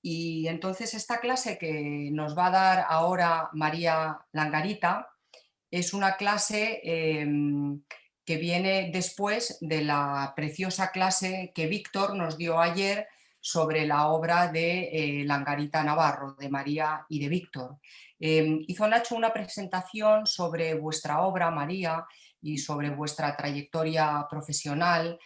Y entonces esta clase que nos va a dar ahora María Langarita es una clase que viene después de la preciosa clase que Víctor nos dio ayer sobre la obra de Langarita Navarro, de María y de Víctor. Hizo Nacho una presentación sobre vuestra obra, María, y sobre vuestra trayectoria profesional,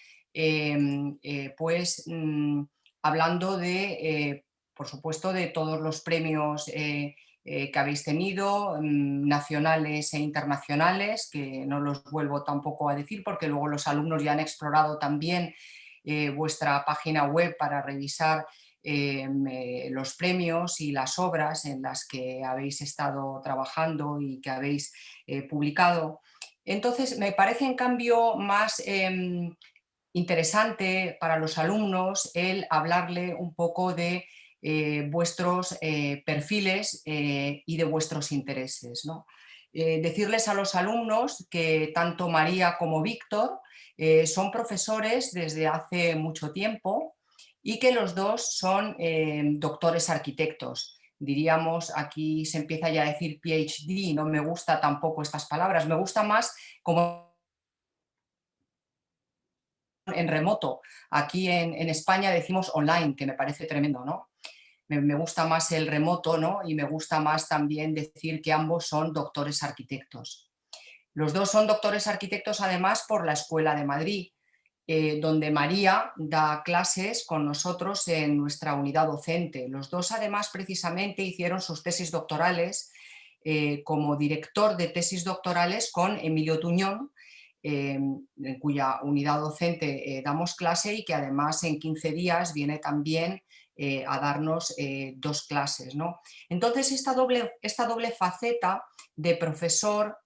hablando de, por supuesto, de todos los premios que habéis tenido, nacionales e internacionales, que no los vuelvo tampoco a decir porque luego los alumnos ya han explorado también vuestra página web para revisar los premios y las obras en las que habéis estado trabajando y que habéis publicado. Entonces, me parece en cambio más interesante para los alumnos el hablarle un poco de vuestros perfiles y de vuestros intereses, ¿no? Decirles a los alumnos que tanto María como Víctor son profesores desde hace mucho tiempo y que los dos son doctores arquitectos. Diríamos, aquí se empieza ya a decir PhD, no me gusta tampoco estas palabras, me gusta más como en remoto. Aquí en España decimos online, que me parece tremendo, ¿no? Me gusta más el remoto, ¿no? Y me gusta más también decir que ambos son doctores arquitectos. Los dos son doctores arquitectos además por la Escuela de Madrid, donde María da clases con nosotros en nuestra unidad docente. Los dos además precisamente hicieron sus tesis doctorales como director de tesis doctorales con Emilio Tuñón, en cuya unidad docente damos clase y que además en 15 días viene también a darnos 2 clases, ¿no? Entonces esta doble faceta de profesor,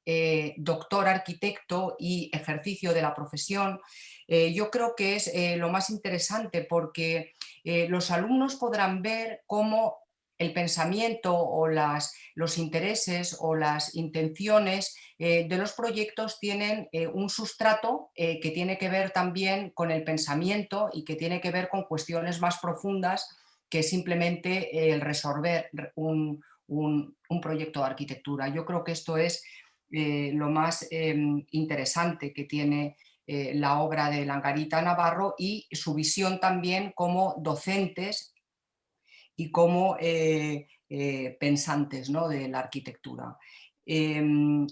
doctor arquitecto y ejercicio de la profesión, yo creo que es lo más interesante porque los alumnos podrán ver cómo el pensamiento o los intereses o las intenciones de los proyectos tienen un sustrato que tiene que ver también con el pensamiento y que tiene que ver con cuestiones más profundas que simplemente el resolver un proyecto de arquitectura. Yo creo que esto es lo más interesante que tiene la obra de Langarita Navarro y su visión también como docentes y como pensantes, ¿no?, de la arquitectura.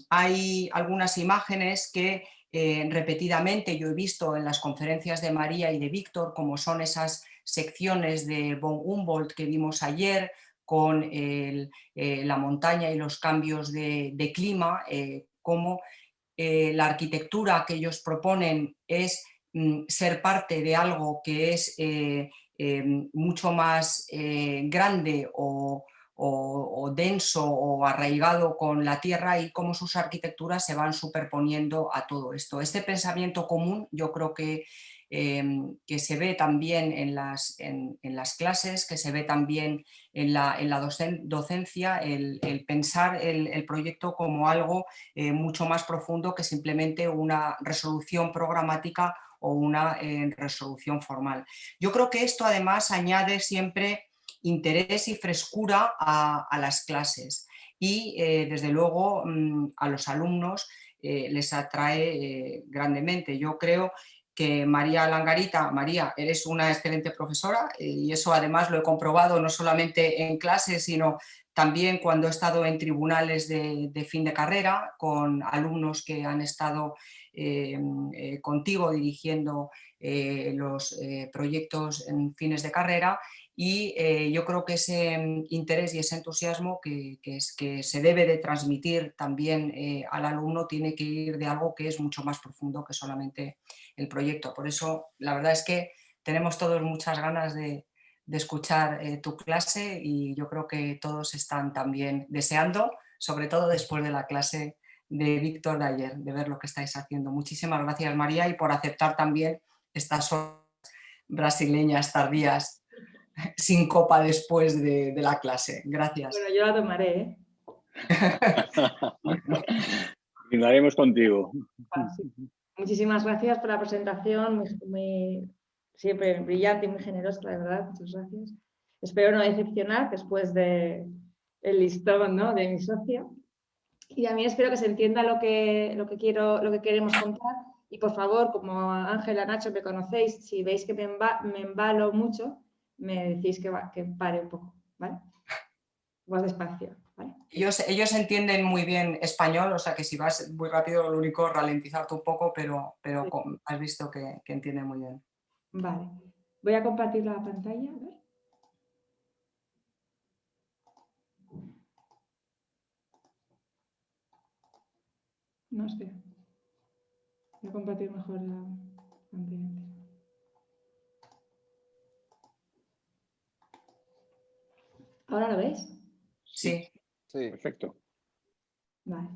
Hay algunas imágenes que repetidamente yo he visto en las conferencias de María y de Víctor, como son esas secciones de von Humboldt que vimos ayer, con la montaña y los cambios de clima, como la arquitectura que ellos proponen es ser parte de algo que es mucho más grande o denso o arraigado con la tierra, y cómo sus arquitecturas se van superponiendo a todo esto. Este pensamiento común yo creo que se ve también en las clases, que se ve también en la docencia, el pensar el proyecto como algo mucho más profundo que simplemente una resolución programática o una resolución formal. Yo creo que esto además añade siempre interés y frescura a las clases y desde luego a los alumnos les atrae grandemente. Yo creo que María Langarita, María, eres una excelente profesora y eso además lo he comprobado no solamente en clases, sino también cuando he estado en tribunales de fin de carrera con alumnos que han estado contigo dirigiendo los proyectos en fines de carrera, y yo creo que ese interés y ese entusiasmo que se debe de transmitir también al alumno tiene que ir de algo que es mucho más profundo que solamente el proyecto. Por eso la verdad es que tenemos todos muchas ganas de escuchar tu clase, y yo creo que todos están también deseando, sobre todo después de la clase de Víctor de ayer, de ver lo que estáis haciendo. Muchísimas gracias, María, y por aceptar también estas horas brasileñas tardías sin copa después de la clase. Gracias. Bueno, yo la tomaré, ¿eh? Bueno. Brindaremos contigo. Sí. Muchísimas gracias por la presentación, siempre brillante y muy generosa, la verdad. Muchas gracias. Espero no decepcionar después del listón, ¿no?, de mi socia. Y a mí espero que se entienda lo que queremos contar. Y por favor, como Ángela, Nacho, me conocéis, si veis que me embalo mucho, me decís que pare un poco, ¿vale? Más despacio, ¿vale? Ellos entienden muy bien español, o sea que si vas muy rápido, lo único es ralentizarte un poco, pero Sí. has visto que entienden muy bien. Vale. Voy a compartir la pantalla, a ver. No, espera. Voy a compartir mejor la pantalla. ¿Ahora lo veis? Sí. Sí, perfecto. Vale.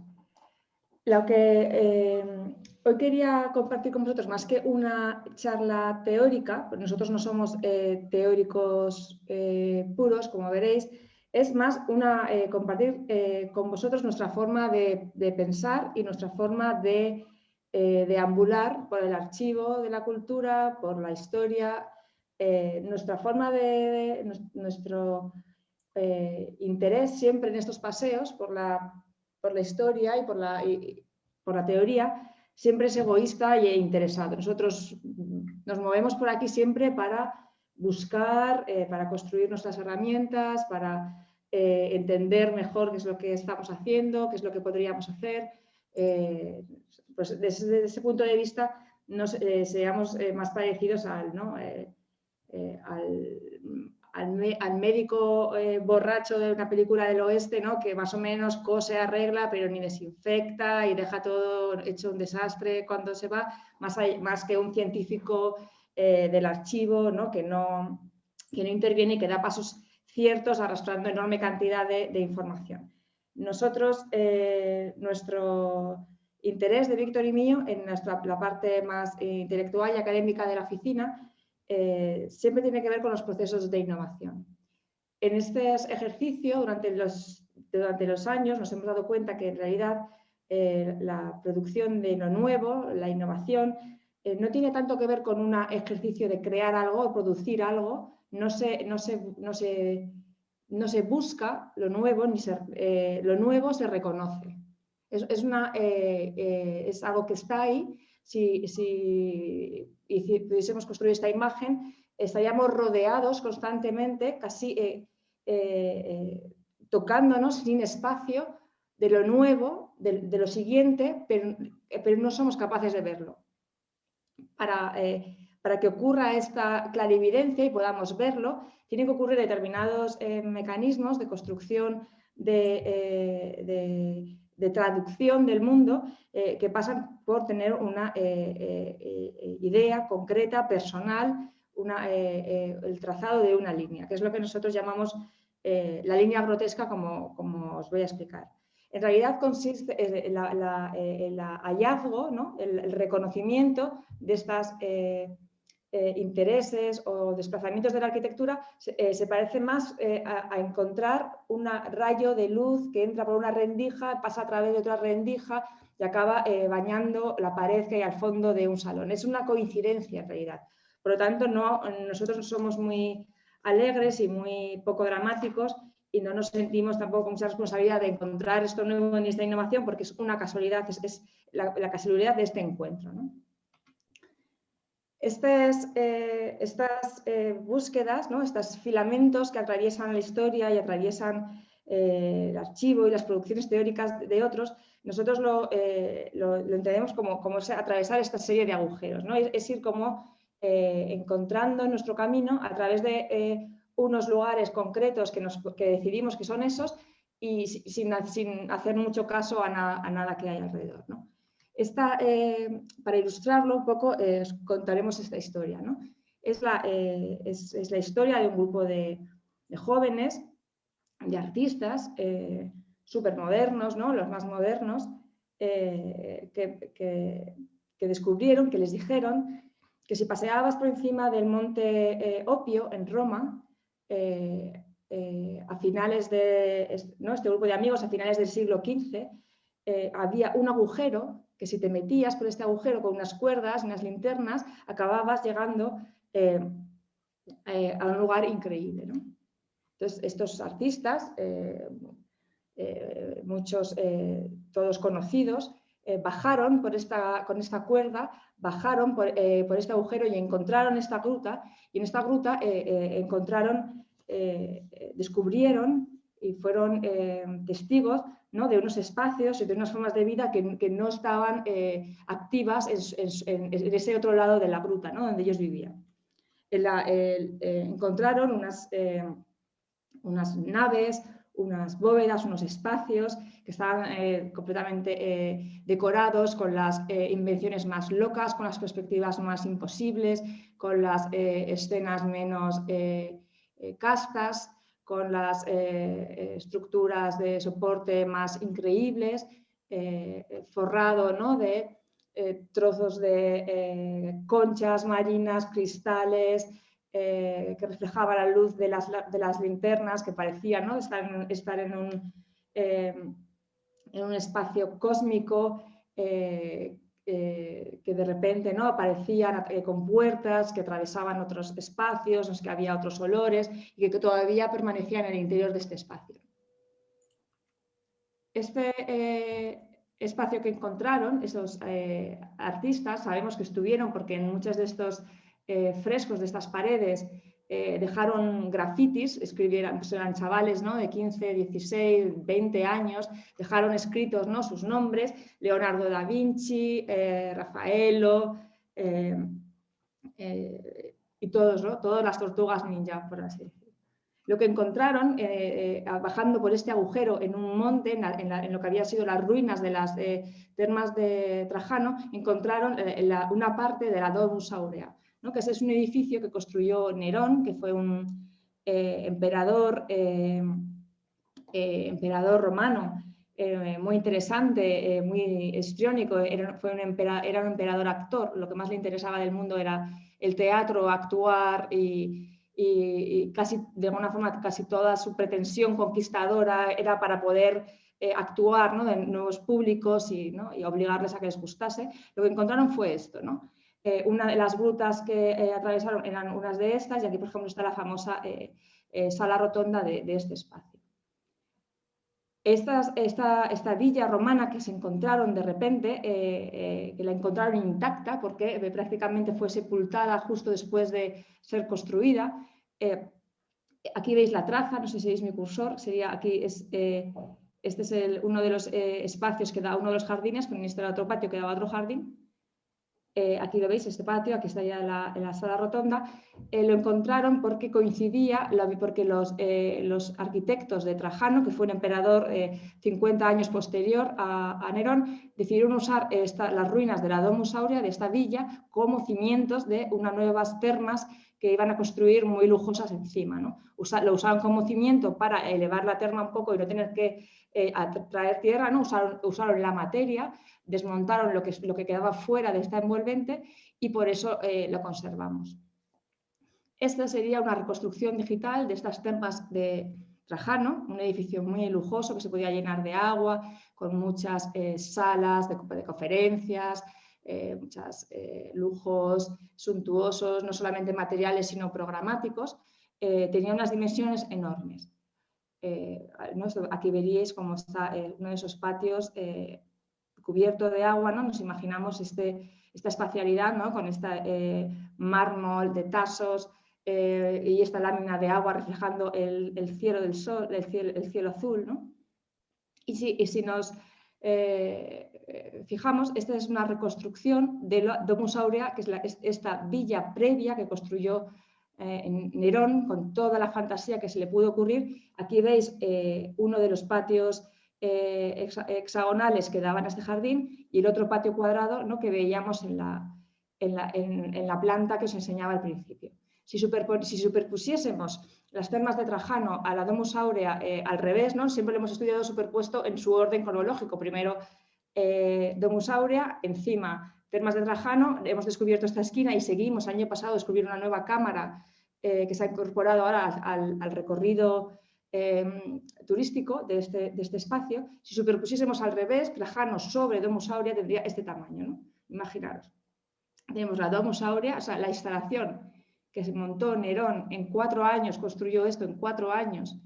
Lo que hoy quería compartir con vosotros, más que una charla teórica, pues nosotros no somos teóricos puros, como veréis, es más compartir con vosotros nuestra forma de pensar y nuestra forma de deambular por el archivo de la cultura, por la historia, nuestra forma nuestro interés siempre en estos paseos por la historia y por la teoría, siempre es egoísta e interesado. Nosotros nos movemos por aquí siempre para buscar, para construir nuestras herramientas, para entender mejor qué es lo que estamos haciendo, qué es lo que podríamos hacer. Pues desde ese punto de vista seamos más parecidos al médico borracho de una película del oeste, ¿no?, que más o menos cose, arregla, pero ni desinfecta y deja todo hecho un desastre cuando se va, más que un científico del archivo, ¿no?, que no interviene y que da pasos ciertos arrastrando enorme cantidad de información. Nosotros, nuestro interés de Víctor y mío en la parte más intelectual y académica de la oficina siempre tiene que ver con los procesos de innovación. En este ejercicio, durante los años, nos hemos dado cuenta que en realidad la producción de lo nuevo, la innovación, no tiene tanto que ver con un ejercicio de crear algo o producir algo. No se busca lo nuevo, lo nuevo se reconoce. Es algo que está ahí. Si pudiésemos construir esta imagen, estaríamos rodeados constantemente, casi tocándonos sin espacio de lo nuevo, de lo siguiente, pero no somos capaces de verlo. Para que ocurra esta clarividencia y podamos verlo, tienen que ocurrir determinados mecanismos de construcción, de traducción del mundo, que pasan por tener una idea concreta, personal, el trazado de una línea, que es lo que nosotros llamamos la línea grotesca, como os voy a explicar. En realidad consiste en el hallazgo, ¿no?, el reconocimiento de estos intereses o desplazamientos de la arquitectura. Se parece más a encontrar un rayo de luz que entra por una rendija, pasa a través de otra rendija y acaba bañando la pared que hay al fondo de un salón. Es una coincidencia en realidad. Por lo tanto, nosotros somos muy alegres y muy poco dramáticos y no nos sentimos tampoco con mucha responsabilidad de encontrar esto nuevo en esta innovación, porque es una casualidad, es la casualidad de este encuentro, ¿no? Estas búsquedas, ¿no?, estos filamentos que atraviesan la historia y atraviesan el archivo y las producciones teóricas de otros, nosotros lo entendemos como atravesar esta serie de agujeros, ¿no? Es ir como encontrando nuestro camino a través de unos lugares concretos que decidimos que son esos y sin hacer mucho caso a nada que hay alrededor, ¿no? Para ilustrarlo un poco, contaremos esta historia, ¿no? Es la historia de un grupo de jóvenes, de artistas súper modernos, ¿no?, los más modernos, que descubrieron, que les dijeron que si paseabas por encima del monte Opio en Roma, a finales ¿no?, este grupo de amigos a finales del siglo XV, había un agujero que si te metías por este agujero con unas cuerdas, unas linternas, acababas llegando a un lugar increíble, ¿no? Entonces, estos artistas, muchos, todos conocidos, bajaron con esta cuerda, bajaron por este agujero y encontraron esta gruta, y en esta gruta descubrieron y fueron testigos, ¿no?, de unos espacios y de unas formas de vida que no estaban activas en ese otro lado de la gruta, ¿no?, donde ellos vivían. Encontraron unas naves, unas bóvedas, unos espacios que estaban completamente decorados con las invenciones más locas, con las perspectivas más imposibles, con las escenas menos castas, con las estructuras de soporte más increíbles, forrado, ¿no?, de trozos de conchas marinas, cristales, que reflejaba la luz de las linternas, que parecía, ¿no?, estar en un espacio cósmico, que de repente, ¿no?, aparecían con puertas que atravesaban otros espacios, en los que había otros olores y que todavía permanecían en el interior de este espacio. Este espacio que encontraron esos artistas, sabemos que estuvieron porque en muchos de estos frescos de estas paredes dejaron grafitis, escribieron, pues eran chavales, ¿no?, de 15, 16, 20 años, dejaron escritos, ¿no?, sus nombres, Leonardo da Vinci, Rafaelo, y todos, ¿no?, todas las tortugas ninja, por así decirlo. Lo que encontraron bajando por este agujero en un monte, en lo que había sido las ruinas de las termas de Trajano, encontraron una parte de la Domus Aurea, ¿no?, que ese es un edificio que construyó Nerón, que fue un emperador romano muy interesante, muy histriónico, era un emperador actor. Lo que más le interesaba del mundo era el teatro, actuar y casi, de alguna forma, casi toda su pretensión conquistadora era para poder actuar, ¿no?, de nuevos públicos ¿no?, y obligarles a que les gustase. Lo que encontraron fue esto, ¿no? Una de las grutas que atravesaron eran unas de estas, y aquí, por ejemplo, está la famosa sala rotonda de este espacio. Esta villa romana que se encontraron de repente, que la encontraron intacta porque prácticamente fue sepultada justo después de ser construida. Aquí veis la traza, no sé si veis mi cursor, este es uno de los espacios que da uno de los jardines, pero en este era otro patio que daba otro jardín. Aquí lo veis, este patio, aquí está ya en la sala rotonda. Lo encontraron porque coincidía, porque los arquitectos de Trajano, que fue un emperador 50 años posterior a Nerón, decidieron usar las ruinas de la Domus Aurea, de esta villa, como cimientos de unas nuevas termas que iban a construir muy lujosas encima, ¿no? Lo usaron como cimiento para elevar la terma un poco y no tener que traer tierra, ¿no? Usaron la materia, desmontaron lo que quedaba fuera de esta envolvente y por eso lo conservamos. Esta sería una reconstrucción digital de estas termas de Trajano, un edificio muy lujoso que se podía llenar de agua, con muchas salas de conferencias, muchos lujos suntuosos, no solamente materiales sino programáticos. Tenía unas dimensiones enormes. Aquí veríais cómo está uno de esos patios cubierto de agua, ¿no? Nos imaginamos esta espacialidad, ¿no?, con este mármol de tasos y esta lámina de agua reflejando el cielo del sol, el cielo azul, ¿no? Y si nos fijamos, esta es una reconstrucción de la Domus Aurea, que es esta villa previa que construyó Nerón con toda la fantasía que se le pudo ocurrir. Aquí veis uno de los patios hexagonales que daban a este jardín y el otro patio cuadrado, ¿no?, que veíamos en la planta que os enseñaba al principio. Si superpusiésemos las termas de Trajano a la Domus Aurea al revés, ¿no?, siempre lo hemos estudiado superpuesto en su orden cronológico. Primero Domus Aurea, encima termas de Trajano, hemos descubierto esta esquina y seguimos. El año pasado descubrimos una nueva cámara que se ha incorporado ahora al recorrido turístico de este espacio. Si superpusiésemos al revés, Trajano sobre Domus Aurea, tendría este tamaño, ¿no? Imaginaros. Tenemos la Domus Aurea, o sea, la instalación que se montó Nerón en 4 años, construyó esto en 4 años,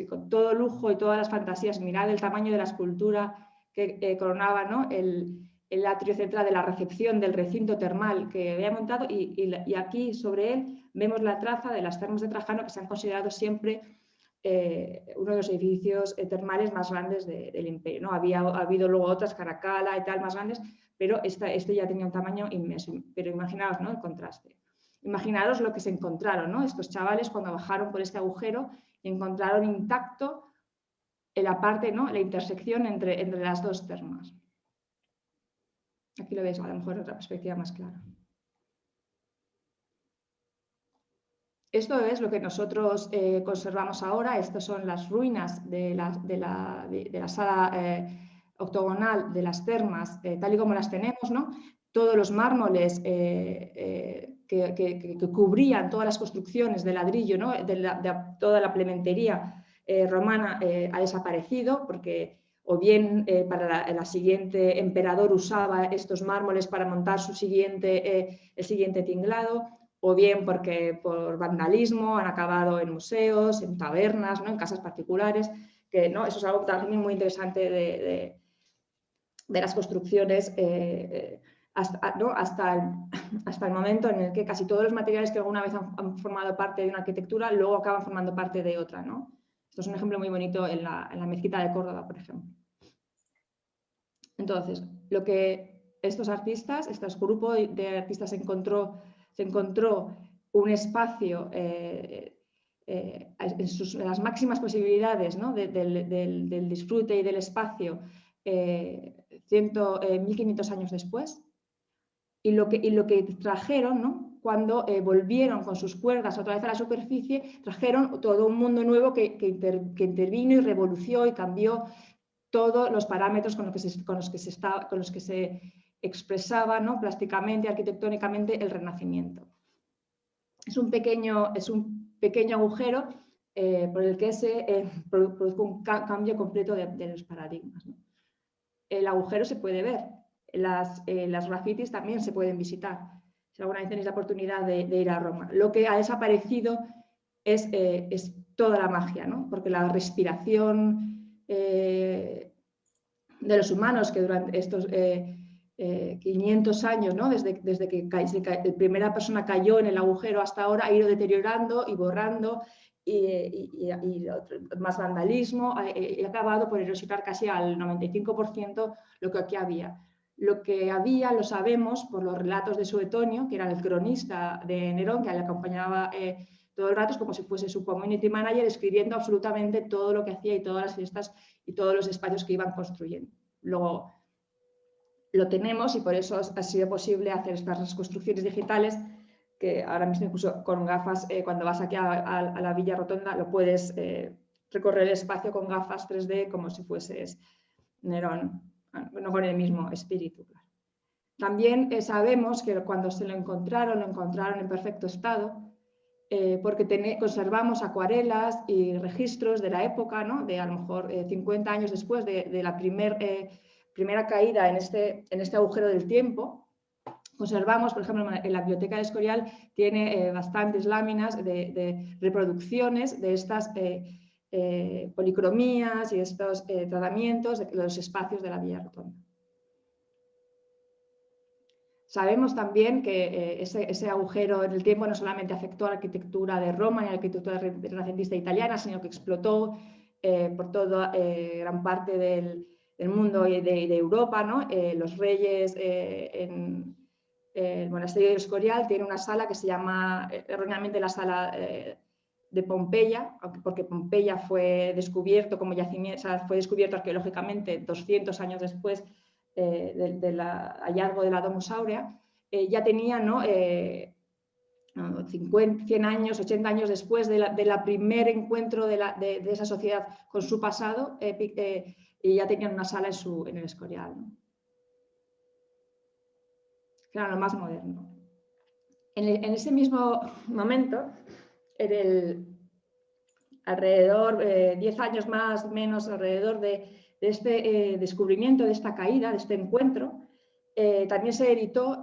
con todo lujo y todas las fantasías. Mirad el tamaño de la escultura que coronaba, ¿no?, el atrio central de la recepción del recinto termal que había montado, y aquí sobre él vemos la traza de las termas de Trajano, que se han considerado siempre uno de los edificios termales más grandes del imperio, ¿no? Ha habido luego otras, Caracalla y tal, más grandes, pero este ya tenía un tamaño inmenso. Pero imaginaos, ¿no?, el contraste. Imaginaros lo que se encontraron, ¿no?, estos chavales cuando bajaron por este agujero y encontraron intacto en la parte, ¿no?, la intersección entre las dos termas. Aquí lo veis, a lo mejor en otra perspectiva más clara. Esto es lo que nosotros conservamos ahora. Estas son las ruinas de la sala octogonal de las termas, tal y como las tenemos, ¿no? Todos los mármoles que cubrían todas las construcciones de ladrillo, ¿no?, de toda la plementería romana ha desaparecido, porque o bien para el siguiente emperador usaba estos mármoles para montar el siguiente tinglado, o bien porque por vandalismo han acabado en museos, en tabernas, ¿no?, en casas particulares, que, ¿no?, eso es algo también muy interesante de las construcciones hasta el momento en el que casi todos los materiales que alguna vez han formado parte de una arquitectura luego acaban formando parte de otra, ¿no? Esto es un ejemplo muy bonito en la mezquita de Córdoba, por ejemplo. Entonces, lo que estos artistas, este grupo de artistas se encontró un espacio en las máximas posibilidades, ¿no?, del disfrute y del espacio 1500 años después, y lo que trajeron, ¿no?, cuando volvieron con sus cuerdas otra vez a la superficie, trajeron todo un mundo nuevo que intervino y revolucionó y cambió todos los parámetros con los que se expresaba, ¿no?, plásticamente, arquitectónicamente, el Renacimiento. Es un pequeño agujero por el que se produjo un cambio completo de los paradigmas, ¿no? El agujero se puede ver, las grafitis también se pueden visitar, si alguna vez tenéis la oportunidad de ir a Roma. Lo que ha desaparecido es toda la magia, ¿no?, porque la respiración de los humanos, que durante estos 500 años, ¿no?, desde que la primera persona cayó en el agujero hasta ahora, ha ido deteriorando y borrando, y más vandalismo, y ha acabado por erosionar casi al 95% lo que aquí había. Lo que había lo sabemos por los relatos de Suetonio, que era el cronista de Nerón, que le acompañaba todo el rato, como si fuese su community manager, escribiendo absolutamente todo lo que hacía y todas las fiestas y todos los espacios que iban construyendo. Luego lo tenemos, y por eso ha sido posible hacer estas construcciones digitales, que ahora mismo incluso con gafas, cuando vas aquí a la Villa Rotonda, lo puedes recorrer el espacio con gafas 3D como si fueses Nerón, no con el mismo espíritu. También sabemos que cuando se lo encontraron en perfecto estado, porque conservamos acuarelas y registros de la época, ¿no?, de a lo mejor 50 años después de la primera caída en este agujero del tiempo. Conservamos, por ejemplo, en la Biblioteca de Escorial tiene bastantes láminas de reproducciones de estas policromías y estos tratamientos de los espacios de la Villa Rotonda. Sabemos también que ese agujero en el tiempo no solamente afectó a la arquitectura de Roma y a la arquitectura renacentista italiana, sino que explotó por toda gran parte del mundo y de Europa, ¿no? Los reyes en el monasterio de Escorial tiene una sala que se llama erróneamente la sala de Pompeya, porque Pompeya fue descubierto como yacimiento, o sea, fue descubierto arqueológicamente 200 años después del hallazgo de la Domus Aurea. Ya tenía, ¿no?, 100 años, 80 años después del primer encuentro de esa sociedad con su pasado, y ya tenían una sala en el Escorial, ¿no?, que era lo más moderno. En ese mismo momento, alrededor, 10 años más o menos, alrededor de este descubrimiento, de esta caída, de este encuentro, También se editó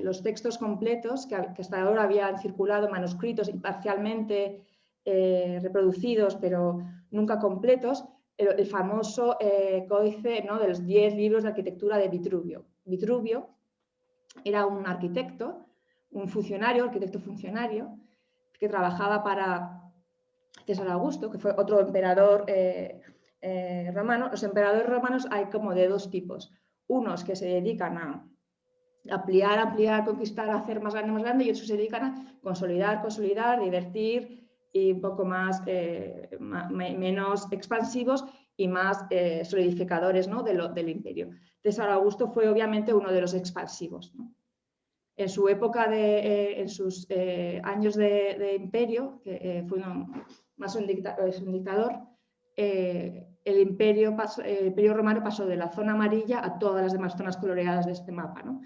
los textos completos que hasta ahora habían circulado, manuscritos y parcialmente reproducidos, pero nunca completos, el famoso códice, ¿no?, de los 10 libros de arquitectura de Vitruvio. Vitruvio era un arquitecto, un funcionario, arquitecto funcionario, que trabajaba para César Augusto, que fue otro emperador romano. Los emperadores romanos hay como de dos tipos. Unos que se dedican a ampliar, conquistar, hacer más grande, y otros se dedican a consolidar, divertir y un poco más, menos expansivos y más solidificadores, ¿no?, del imperio. César Augusto fue obviamente uno de los expansivos, ¿no? En su época, en sus años de imperio, que fue más un dictador, el imperio romano pasó de la zona amarilla a todas las demás zonas coloreadas de este mapa, ¿no?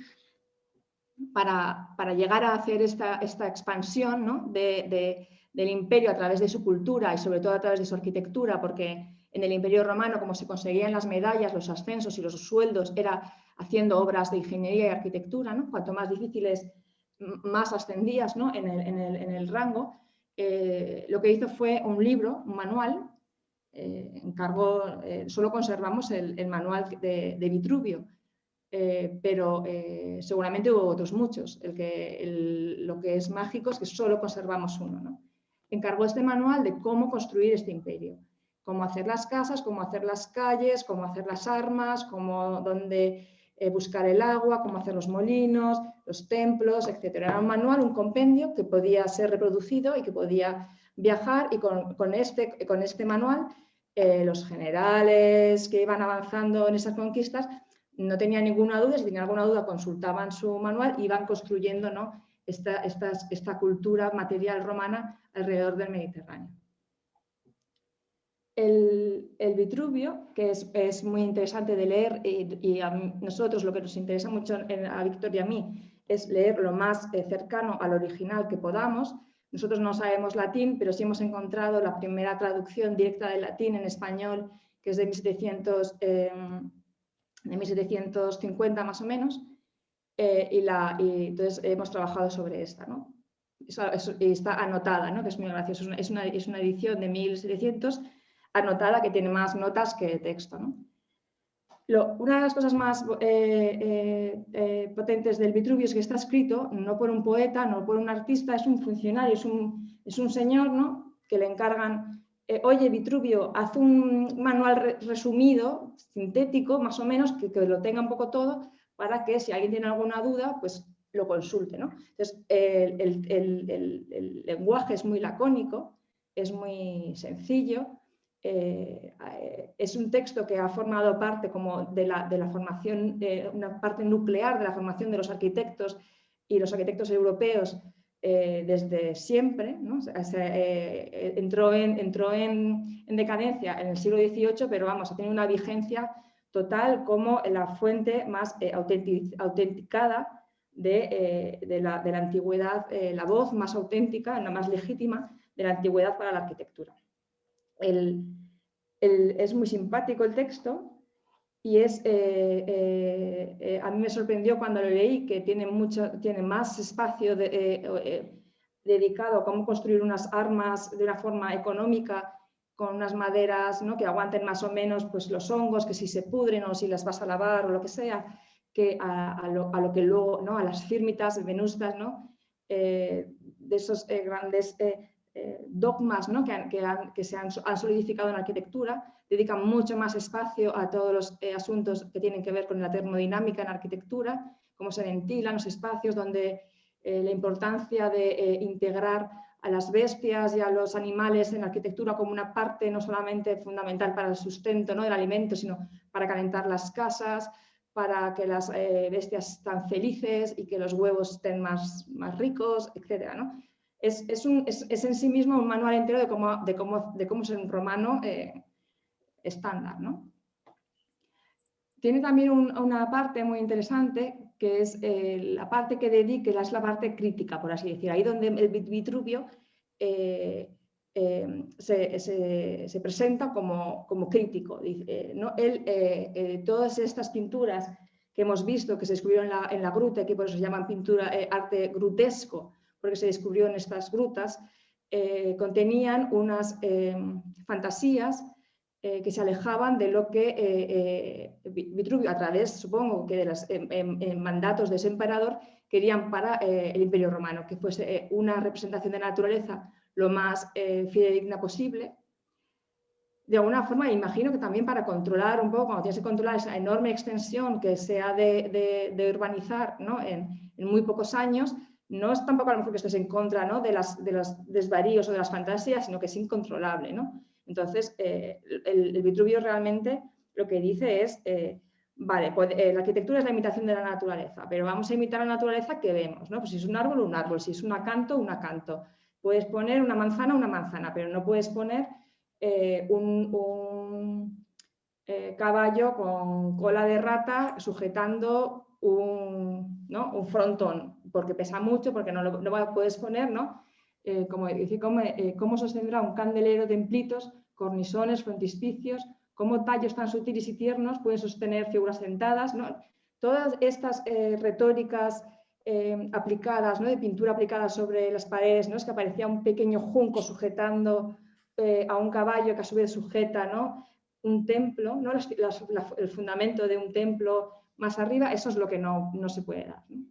Para llegar a hacer esta expansión, ¿no?, del imperio a través de su cultura y sobre todo a través de su arquitectura, porque en el imperio romano, como se conseguían las medallas, los ascensos y los sueldos, era haciendo obras de ingeniería y arquitectura, ¿no? Cuanto más difíciles, más ascendías, ¿no?, en el rango. Lo que hizo fue un libro, un manual, solo conservamos el manual de Vitruvio, pero seguramente hubo otros muchos. Lo que es mágico es que solo conservamos uno, ¿no? Encargó este manual de cómo construir este imperio, cómo hacer las casas, cómo hacer las calles, cómo hacer las armas, dónde buscar el agua, cómo hacer los molinos, los templos, etc. Era un manual, un compendio que podía ser reproducido y que podía viajar, y con este manual los generales que iban avanzando en esas conquistas no tenían ninguna duda. Si tenían alguna duda, consultaban su manual y iban construyendo, ¿no?, esta cultura material romana alrededor del Mediterráneo. El Vitruvio, que es muy interesante de leer, y a nosotros lo que nos interesa mucho, a Víctor y a mí, es leer lo más cercano al original que podamos. Nosotros no sabemos latín, pero sí hemos encontrado la primera traducción directa del latín en español, que es de 1750 más o menos, y entonces hemos trabajado sobre esta, ¿no? Y está anotada, ¿no?, que es muy gracioso. Es una edición de 1700 anotada, que tiene más notas que texto, ¿no? Una de las cosas más potentes del Vitruvio es que está escrito no por un poeta, no por un artista, es un funcionario, es un señor, ¿no?, que le encargan: oye, Vitruvio, haz un manual resumido, sintético, más o menos, que lo tenga un poco todo, para que si alguien tiene alguna duda, pues lo consulte, ¿no? Entonces, el lenguaje es muy lacónico, es muy sencillo. Es un texto que ha formado parte como de la formación, una parte nuclear de la formación de los arquitectos y los arquitectos europeos desde siempre, ¿no? Entró en decadencia en el siglo XVIII, pero vamos, ha tenido una vigencia total como la fuente más autenticada de la antigüedad, la voz más auténtica, la más legítima de la antigüedad para la arquitectura. Es muy simpático el texto, y a mí me sorprendió cuando lo leí que tiene más espacio dedicado a cómo construir unas armas de una forma económica, con unas maderas, ¿no?, que aguanten más o menos, pues, los hongos, que si se pudren o si las vas a lavar o lo que sea, que a lo que luego, ¿no?, a las fírmitas venustas, ¿no?, de esos grandes dogmas, ¿no?, que se han solidificado en la arquitectura. Dedican mucho más espacio a todos los asuntos que tienen que ver con la termodinámica en la arquitectura, cómo se ventilan los espacios, donde la importancia de integrar a las bestias y a los animales en la arquitectura como una parte no solamente fundamental para el sustento, ¿no?, del alimento, sino para calentar las casas, para que las bestias estén felices y que los huevos estén más ricos, etc., ¿no? Es en sí mismo un manual entero de cómo ser un romano estándar, ¿no? Tiene también una parte muy interesante, que es la parte que dedique, es la parte crítica, por así decir. Ahí donde el Vitruvio se presenta como crítico. ¿No? Todas estas pinturas que hemos visto, que se descubrieron en la gruta, que por eso se llaman pintura, arte grutesco, porque se descubrió en estas grutas, contenían unas fantasías que se alejaban de lo que Vitruvio, a través, supongo, que de los mandatos de ese emperador, querían para el Imperio Romano, que fuese una representación de la naturaleza lo más fidedigna posible. De alguna forma, imagino que también para controlar un poco, cuando tienes que controlar esa enorme extensión que se ha de urbanizar, ¿no? en muy pocos años, no es tampoco a lo mejor que estés en contra, ¿no? de los desvaríos o de las fantasías, sino que es incontrolable, ¿no? Entonces, el Vitruvio realmente lo que dice es, vale, la arquitectura es la imitación de la naturaleza, pero vamos a imitar la naturaleza que vemos, ¿no? Pues si es un árbol, si es un acanto. Puedes poner una manzana, pero no puedes poner un caballo con cola de rata sujetando un frontón, porque pesa mucho, porque no lo puedes poner, ¿no? ¿Cómo sostendrá un candelero templitos, cornisones, frontispicios? ¿Cómo tallos tan sutiles y tiernos pueden sostener figuras sentadas, ¿no? Todas estas retóricas aplicadas, ¿no? De pintura aplicada sobre las paredes, ¿no? Es que aparecía un pequeño junco sujetando a un caballo que a su vez sujeta, ¿no? Un templo, ¿no? El fundamento de un templo más arriba, eso es lo que no se puede dar, ¿no?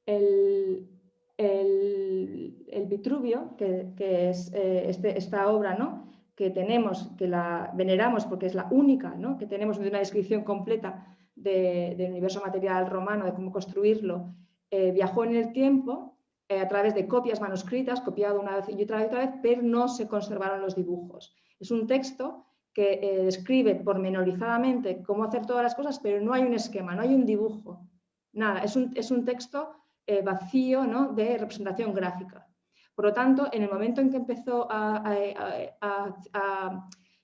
El Vitruvio, que es esta obra, ¿no? Que tenemos, que la veneramos porque es la única, ¿no? Que tenemos de una descripción completa del universo material romano, de cómo construirlo, viajó en el tiempo a través de copias manuscritas, copiado una vez y otra vez, pero no se conservaron los dibujos. Es un texto que describe pormenorizadamente cómo hacer todas las cosas, pero no hay un esquema, no hay un dibujo, nada. Es un texto vacío, ¿no? De representación gráfica. Por lo tanto, en el momento en que empezó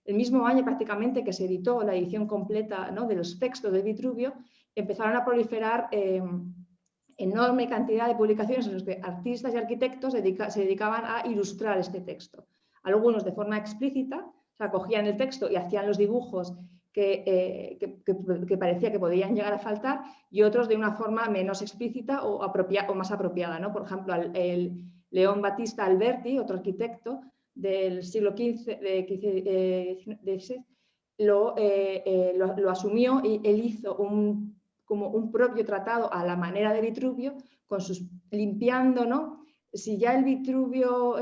el mismo año prácticamente que se editó la edición completa, ¿no? De los textos de Vitruvio, empezaron a proliferar enorme cantidad de publicaciones en las que artistas y arquitectos se dedicaban a ilustrar este texto. Algunos de forma explícita, o sea, cogían el texto y hacían los dibujos que parecía que podían llegar a faltar, y otros de una forma menos explícita o más apropiada, ¿no? Por ejemplo, el León Battista Alberti, otro arquitecto del siglo XV, lo asumió, y él hizo como un propio tratado a la manera de Vitruvio, limpiando, ¿no? Si ya el Vitruvio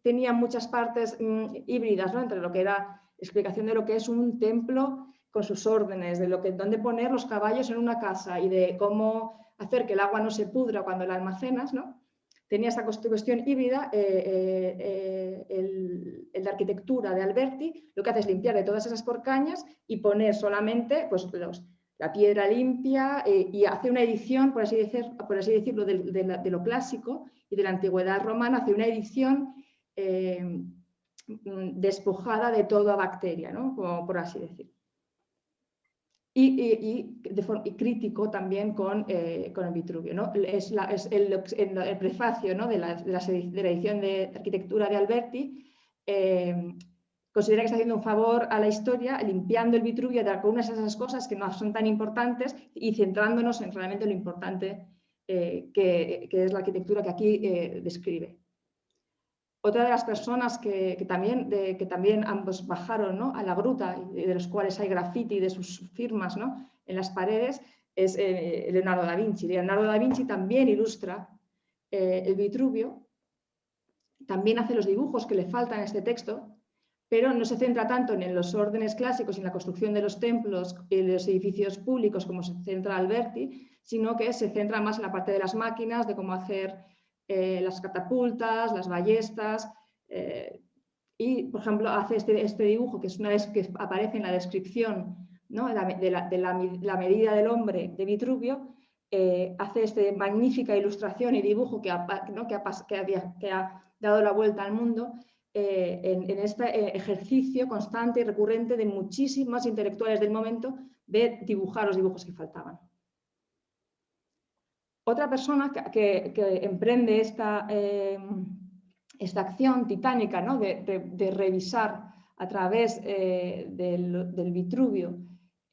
tenía muchas partes híbridas, ¿no? Entre lo que era explicación de lo que es un templo con sus órdenes, de dónde poner los caballos en una casa y de cómo hacer que el agua no se pudra cuando la almacenas, ¿no? Tenía esta cuestión híbrida. El de arquitectura de Alberti lo que hace es limpiar de todas esas porcañas y poner solamente, pues, la piedra limpia, y hace una edición, por así decirlo, de lo clásico y de la antigüedad romana, hace una edición despojada de toda bacteria, ¿no? Por así decirlo. Y crítico también con el Vitruvio, ¿no? Es el prefacio, ¿no? de la edición de arquitectura de Alberti. Considera que está haciendo un favor a la historia limpiando el Vitruvio de algunas de esas cosas que no son tan importantes y centrándonos en realmente lo importante que es la arquitectura que aquí describe. Otra de las personas que también ambos bajaron, ¿no? a la gruta, y de los cuales hay graffiti de sus firmas, ¿no? en las paredes, es Leonardo da Vinci. Leonardo da Vinci también ilustra el Vitruvio, también hace los dibujos que le faltan a este texto, pero no se centra tanto en los órdenes clásicos y en la construcción de los templos y de los edificios públicos como se centra Alberti, sino que se centra más en la parte de las máquinas, de cómo hacer las catapultas, las ballestas, y, por ejemplo, hace este dibujo, que es una vez que aparece en la descripción, ¿no? de la medida del hombre de Vitruvio, hace esta magnífica ilustración y dibujo que ha dado la vuelta al mundo, en este ejercicio constante y recurrente de muchísimos intelectuales del momento de dibujar los dibujos que faltaban. Otra persona que emprende esta acción titánica, ¿no? de revisar a través del Vitruvio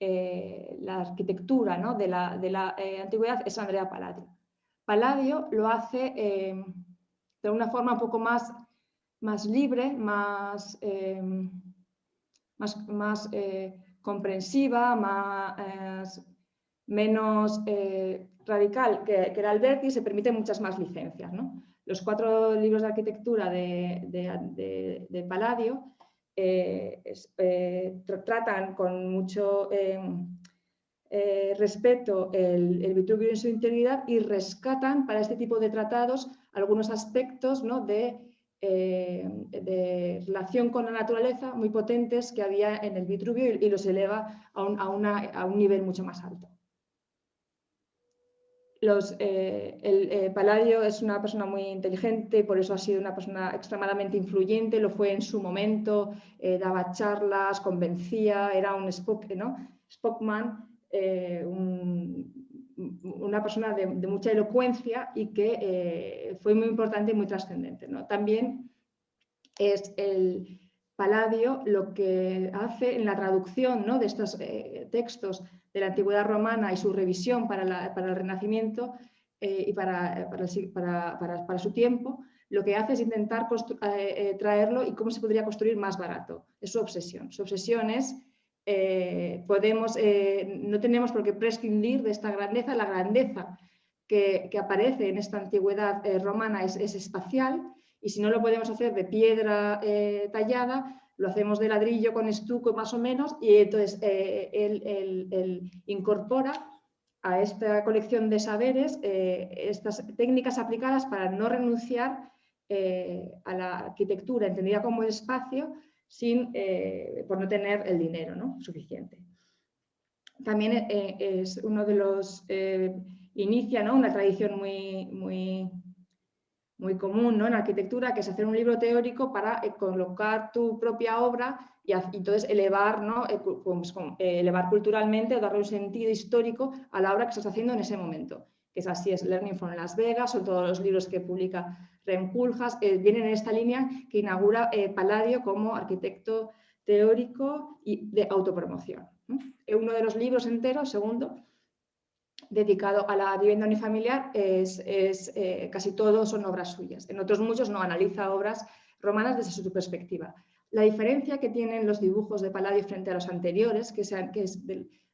la arquitectura, ¿no?, de la antigüedad es Andrea Palladio. Palladio lo hace de una forma un poco más libre, más comprensiva, menos radical que el Alberti, se permiten muchas más licencias, ¿no? Los 4 libros de arquitectura de Palladio tratan con mucho respeto el Vitruvio en su integridad y rescatan para este tipo de tratados algunos aspectos, ¿no?, de relación con la naturaleza muy potentes que había en el Vitruvio y los eleva a un nivel mucho más alto. Palladio es una persona muy inteligente, por eso ha sido una persona extremadamente influyente, lo fue en su momento, daba charlas, convencía, era un spokesman, una persona de mucha elocuencia y que fue muy importante y muy trascendente, ¿no? También es el Palladio lo que hace en la traducción, ¿no?, de estos textos de la antigüedad romana y su revisión para el Renacimiento y para su tiempo, lo que hace es intentar traerlo y cómo se podría construir más barato. Es su obsesión. Su obsesión es, no tenemos por qué prescindir de esta grandeza. La grandeza que aparece en esta antigüedad romana es espacial, y si no lo podemos hacer de piedra tallada, lo hacemos de ladrillo con estuco más o menos, y entonces él incorpora a esta colección de saberes estas técnicas aplicadas para no renunciar a la arquitectura entendida como el espacio por no tener el dinero, ¿no?, suficiente. También es uno de los inicia, ¿no?, una tradición muy común, ¿no?, en arquitectura, que es hacer un libro teórico para colocar tu propia obra y entonces elevar, ¿no?, elevar culturalmente o darle un sentido histórico a la obra que estás haciendo en ese momento. Que es así, es Learning from Las Vegas, o todos los libros que publica Rem Koolhaas, vienen en esta línea que inaugura Palladio como arquitecto teórico y de autopromoción, ¿no? Uno de los libros enteros, segundo, dedicado a la vivienda unifamiliar, casi todos son obras suyas. En otros muchos no, analiza obras romanas desde su perspectiva. La diferencia que tienen los dibujos de Palladio frente a los anteriores,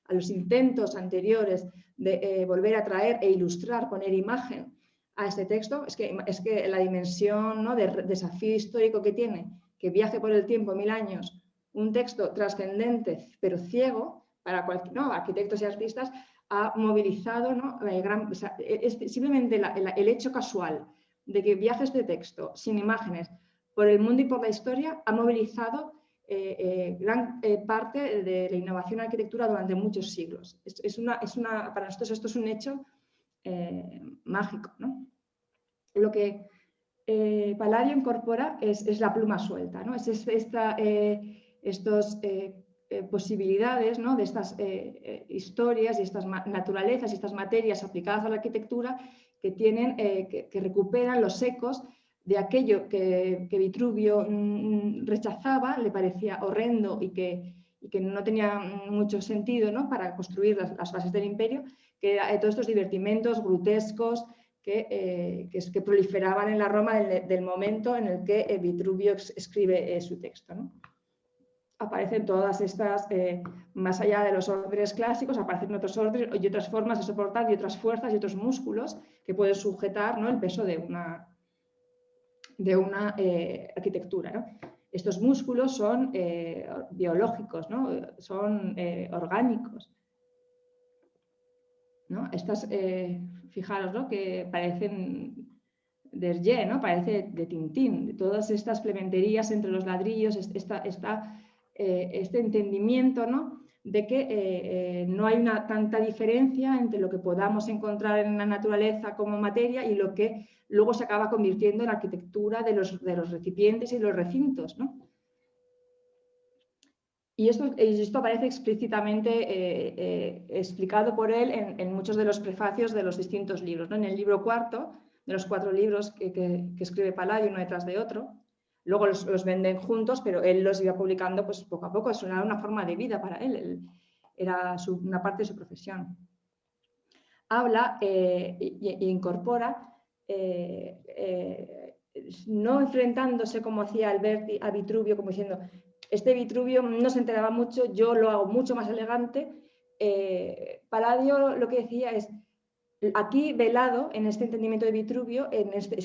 a los intentos anteriores de volver a traer e ilustrar, poner imagen a este texto, es que la dimensión, ¿no?, de desafío histórico que tiene, que viaje por el tiempo 1000 años, un texto trascendente pero ciego para arquitectos y artistas, ha movilizado, ¿no?, simplemente el hecho casual de que viaje este texto sin imágenes por el mundo y por la historia ha movilizado gran parte de la innovación en arquitectura durante muchos siglos. Para nosotros esto es un hecho mágico, ¿no? Lo que Palladio incorpora es la pluma suelta, ¿no? Estos posibilidades, ¿no?, de estas historias y estas naturalezas y estas materias aplicadas a la arquitectura que recuperan los ecos de aquello que Vitruvio rechazaba, le parecía horrendo y que no tenía mucho sentido, ¿no?, para construir las bases del imperio, que todos estos divertimentos grotescos que proliferaban en la Roma del momento en el que Vitruvio escribe su texto, ¿no? Aparecen todas estas, más allá de los órdenes clásicos, aparecen otros órdenes y otras formas de soportar y otras fuerzas y otros músculos que pueden sujetar, ¿no?, el peso de una arquitectura, ¿no? Estos músculos son biológicos, ¿no?, son orgánicos, ¿no? Estas, fijaros, ¿no?, que parecen de Hergé, ¿no?, parece de Tintín, de todas estas plementerías entre los ladrillos, este entendimiento, ¿no?, de que no hay tanta diferencia entre lo que podamos encontrar en la naturaleza como materia y lo que luego se acaba convirtiendo en la arquitectura de los recipientes y los recintos, ¿no? Y esto aparece explícitamente explicado por él en muchos de los prefacios de los distintos libros, ¿no? En el libro cuarto, de los 4 libros que escribe Palladio uno detrás de otro, luego los venden juntos, pero él los iba publicando pues, poco a poco. Eso era una forma de vida para él, era una parte de su profesión. Habla e incorpora, no enfrentándose como hacía Alberti a Vitruvio, como diciendo, este Vitruvio no se enteraba mucho, yo lo hago mucho más elegante. Palladio lo que decía es, aquí velado en este entendimiento de Vitruvio,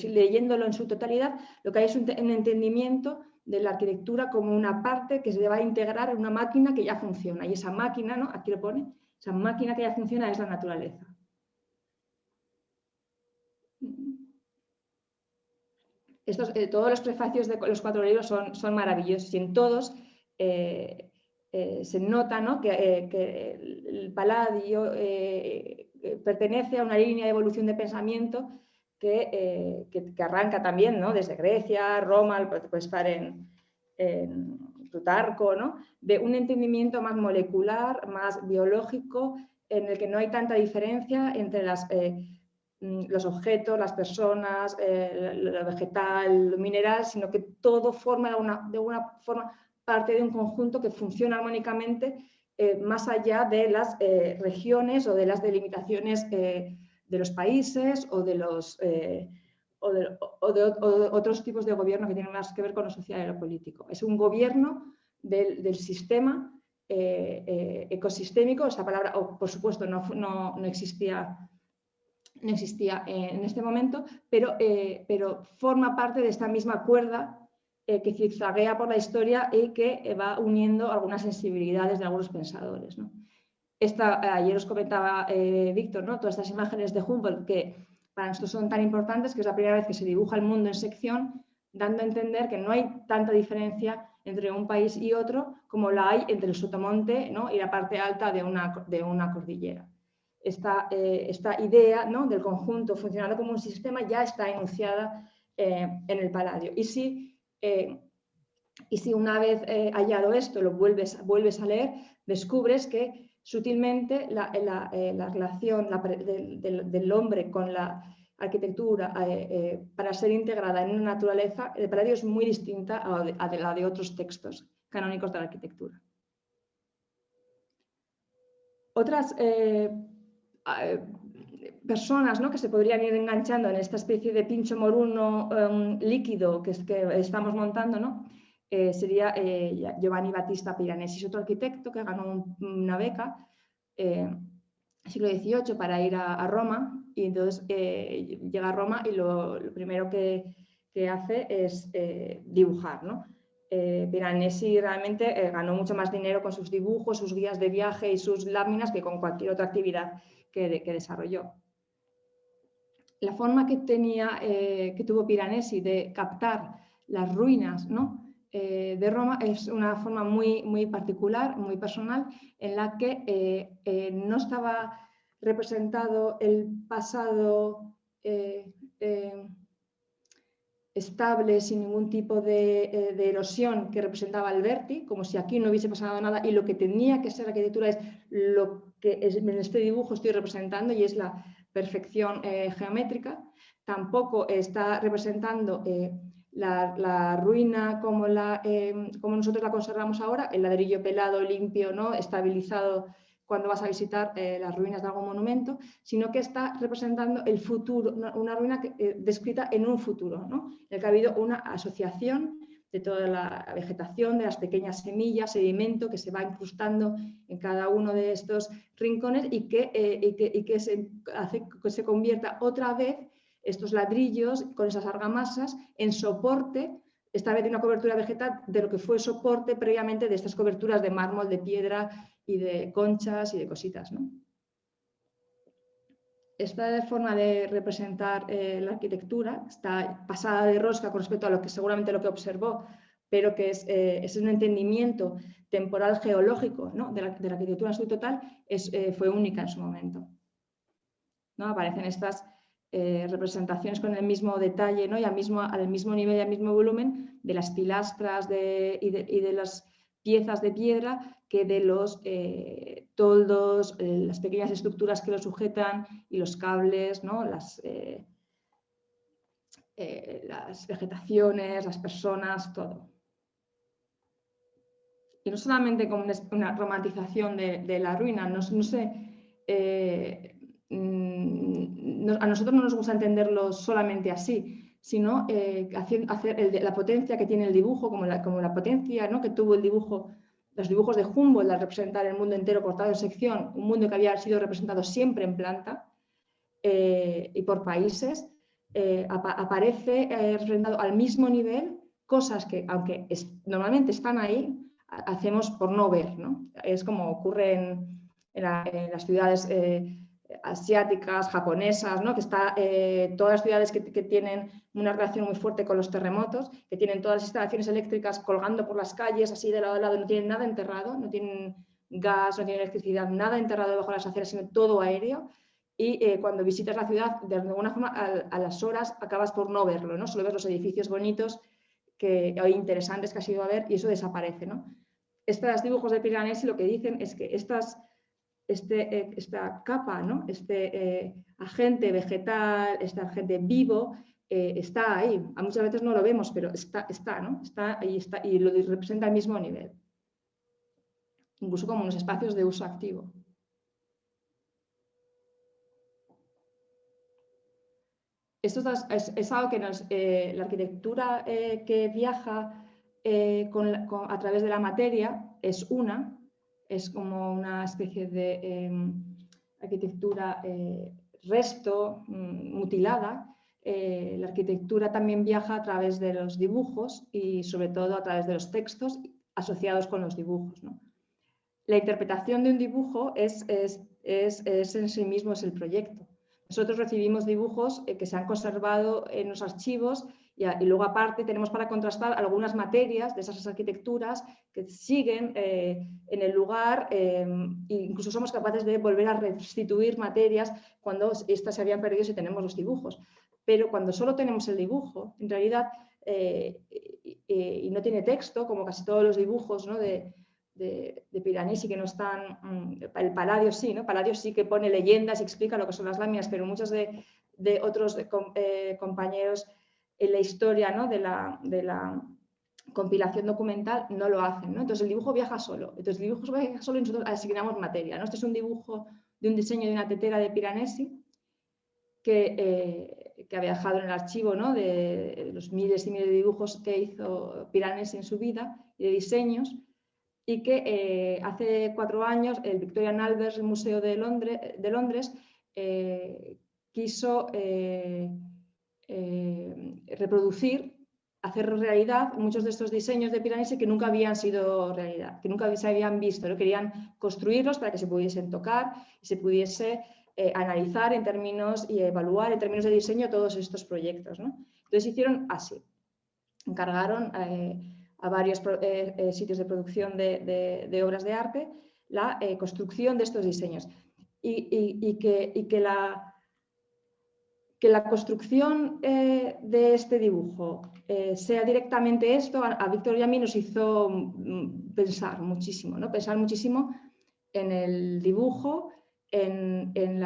leyéndolo en su totalidad, lo que hay es un entendimiento de la arquitectura como una parte que se va a integrar en una máquina que ya funciona. Y esa máquina, ¿no? Aquí lo pone, esa máquina que ya funciona es la naturaleza. Todos los prefacios de los 4 libros son maravillosos y en todos se nota, ¿no? que el Palladio pertenece a una línea de evolución de pensamiento que arranca también, ¿no? Desde Grecia, Roma, puede estar en Plutarco, ¿no? De un entendimiento más molecular, más biológico, en el que no hay tanta diferencia entre los objetos, las personas, lo vegetal, lo mineral, sino que todo forma de una forma parte de un conjunto que funciona armónicamente más allá de las regiones o de las delimitaciones de los países o de otros tipos de gobierno que tienen más que ver con lo social y lo político. Es un gobierno del sistema ecosistémico. Esa palabra, por supuesto, no existía en este momento, pero forma parte de esta misma cuerda que zigzaguea por la historia y que va uniendo algunas sensibilidades de algunos pensadores, ¿no? Ayer os comentaba Víctor, ¿no? Todas estas imágenes de Humboldt que para nosotros son tan importantes, que es la primera vez que se dibuja el mundo en sección, dando a entender que no hay tanta diferencia entre un país y otro como la hay entre el sotomonte, ¿no? y la parte alta de una cordillera. Esta idea, ¿no? del conjunto funcionando como un sistema ya está enunciada en el Palladio. Y si una vez hallado esto, lo vuelves a leer, descubres que sutilmente la relación del hombre con la arquitectura para ser integrada en una naturaleza, el Palladio es muy distinta a la de otros textos canónicos de la arquitectura. Otras personas, ¿no? que se podrían ir enganchando en esta especie de pincho moruno líquido que estamos montando, ¿no? Sería Giovanni Battista Piranesi, otro arquitecto que ganó una beca siglo XVIII para ir a Roma, y entonces llega a Roma y lo primero que hace es dibujar, ¿no? Piranesi realmente ganó mucho más dinero con sus dibujos, sus guías de viaje y sus láminas que con cualquier otra actividad que desarrolló. La forma que tuvo Piranesi de captar las ruinas, ¿no? De Roma es una forma muy, muy particular, muy personal, en la que no estaba representado el pasado estable, sin ningún tipo de erosión que representaba Alberti, como si aquí no hubiese pasado nada, y lo que tenía que ser arquitectura es lo que en este dibujo estoy representando, y es la perfección geométrica. Tampoco está representando la ruina como nosotros la conservamos ahora, el ladrillo pelado, limpio, ¿no? estabilizado cuando vas a visitar las ruinas de algún monumento, sino que está representando el futuro, una ruina descrita en un futuro, ¿no? en el que ha habido una asociación de toda la vegetación, de las pequeñas semillas, sedimento que se va incrustando en cada uno de estos rincones y que hace que se convierta otra vez estos ladrillos con esas argamasas en soporte, esta vez de una cobertura vegetal, de lo que fue soporte previamente de estas coberturas de mármol, de piedra y de conchas y de cositas, ¿no? Esta forma de representar la arquitectura está pasada de rosca con respecto a lo que seguramente lo que observó, pero que es un entendimiento temporal geológico, ¿no? de la arquitectura en su total, fue única en su momento, ¿no? Aparecen estas representaciones con el mismo detalle, ¿no? y al mismo nivel y al mismo volumen de las pilastras y de las piezas de piedra que de los toldos, las pequeñas estructuras que lo sujetan y los cables, ¿no? las vegetaciones, las personas, todo. Y no solamente como una romantización de la ruina, no sé, a nosotros no nos gusta entenderlo solamente así, sino hacer la potencia que tiene el dibujo, como la potencia, ¿no?, que tuvo el dibujo, los dibujos de Humboldt al representar el mundo entero cortado en sección, un mundo que había sido representado siempre en planta y por países, aparece representado al mismo nivel cosas que, aunque normalmente están ahí, hacemos por no ver, ¿no? Es como ocurre en las ciudades asiáticas, japonesas, ¿no?, que todas las ciudades que tienen una relación muy fuerte con los terremotos, que tienen todas las instalaciones eléctricas colgando por las calles, así de lado a lado, no tienen nada enterrado, no tienen gas, no tienen electricidad, nada enterrado debajo de las aceras, sino todo aéreo. Y cuando visitas la ciudad, de alguna forma, a las horas acabas por no verlo, ¿no? Solo ves los edificios bonitos o interesantes que has ido a ver y eso desaparece, ¿no? Estos dibujos de Piranesi lo que dicen es que esta capa, ¿no?, agente vegetal, este agente vivo, está ahí. Muchas veces no lo vemos, pero está, ¿no? Está ahí, y lo representa al mismo nivel. Incluso como unos espacios de uso activo. Esto es algo que la arquitectura que viaja a través de la materia es como una especie de arquitectura resto, mutilada. La arquitectura también viaja a través de los dibujos y sobre todo a través de los textos asociados con los dibujos, ¿no? La interpretación de un dibujo es en sí mismo es el proyecto. Nosotros recibimos dibujos que se han conservado en los archivos y luego aparte tenemos para contrastar algunas materias de esas arquitecturas que siguen en el lugar e incluso somos capaces de volver a restituir materias cuando estas se habían perdido si tenemos los dibujos. Pero cuando solo tenemos el dibujo, en realidad, y no tiene texto, como casi todos los dibujos, ¿no?, de Piranesi que no están, el Palladio sí, ¿no? Palladio sí que pone leyendas y explica lo que son las láminas, pero muchos de otros compañeros en la historia, ¿no?, de la compilación documental no lo hacen, ¿no? Entonces el dibujo viaja solo, y nosotros asignamos materia, ¿no? Este es un dibujo de un diseño de una tetera de Piranesi que ha viajado en el archivo, ¿no?, de los miles y miles de dibujos que hizo Piranesi en su vida y de diseños, y que hace 4 años el Victoria and Albert Museo de Londres quiso reproducir, hacer realidad muchos de estos diseños de Piranesi que nunca habían sido realidad, que nunca se habían visto, ¿no? Querían construirlos para que se pudiesen tocar y se pudiese analizar en términos y evaluar en términos de diseño todos estos proyectos, ¿no? Entonces hicieron así, encargaron a varios sitios de producción de obras de arte la construcción de estos diseños y que la construcción de este dibujo sea directamente esto, a Víctor y a mí nos hizo pensar muchísimo, ¿no? Pensar muchísimo en el dibujo, en el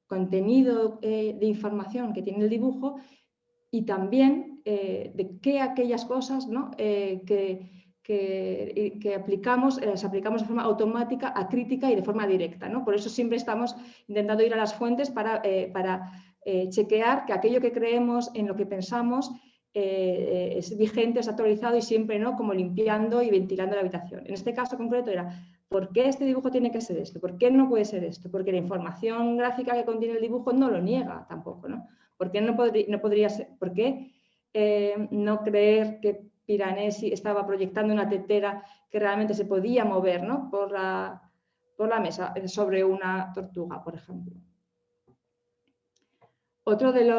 contenido de información que tiene el dibujo y también de qué aquellas cosas, ¿no?, que aplicamos, las aplicamos de forma automática, acrítica y de forma directa, ¿no? Por eso siempre estamos intentando ir a las fuentes para chequear que aquello que creemos, en lo que pensamos, es vigente, es actualizado y siempre, ¿no?, como limpiando y ventilando la habitación. En este caso concreto era, ¿por qué este dibujo tiene que ser esto? ¿Por qué no puede ser esto? Porque la información gráfica que contiene el dibujo no lo niega tampoco, ¿no? ¿Por qué no podría ser? ¿Por qué no creer que Piranesi estaba proyectando una tetera que realmente se podía mover, ¿no?, por la mesa sobre una tortuga, por ejemplo? Otro de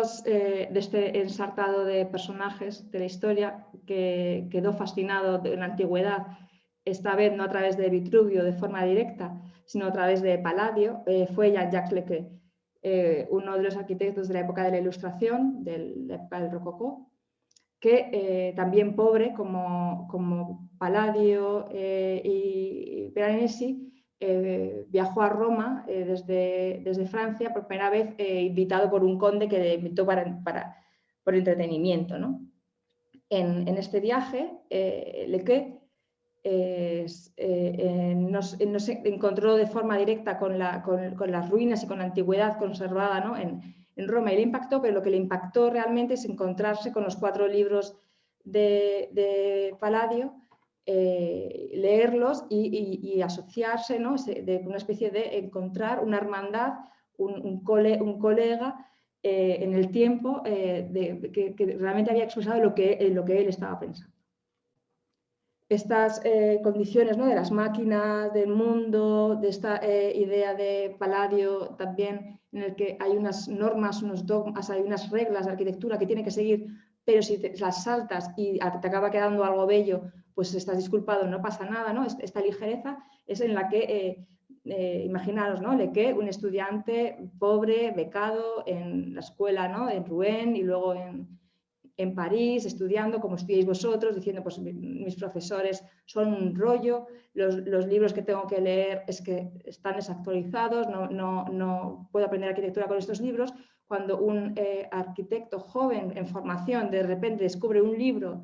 este ensartado de personajes de la historia que quedó fascinado en la antigüedad, esta vez no a través de Vitruvio de forma directa, sino a través de Palladio, fue Jean-Jacques Leclerc, uno de los arquitectos de la época de la Ilustración, de la época del Rococó, que también pobre como Palladio y Piranesi, viajó a Roma desde Francia por primera vez, invitado por un conde que le invitó para por entretenimiento, ¿no? En este viaje, Lequé nos encontró de forma directa con las ruinas y con la antigüedad conservada, ¿no? en Roma, y le impactó, pero lo que le impactó realmente es encontrarse con los 4 libros de Palladio, leerlos y asociarse, ¿no? De una especie de encontrar una hermandad, un colega en el tiempo que realmente había expresado lo que él estaba pensando. Estas condiciones, ¿no? De las máquinas, del mundo, de esta idea de Palladio también, en el que hay unas normas, unos dogmas, hay unas reglas de arquitectura que tiene que seguir, pero si las saltas y te acaba quedando algo bello, pues estás disculpado, no pasa nada, ¿no? Esta ligereza es en la que, imaginaros, ¿no? Lequé, un estudiante pobre, becado en la escuela, ¿no? En Rouen y luego en París, estudiando como estudiáis vosotros, diciendo, pues mis profesores son un rollo, los libros que tengo que leer es que están desactualizados, no puedo aprender arquitectura con estos libros. Cuando un arquitecto joven en formación de repente descubre un libro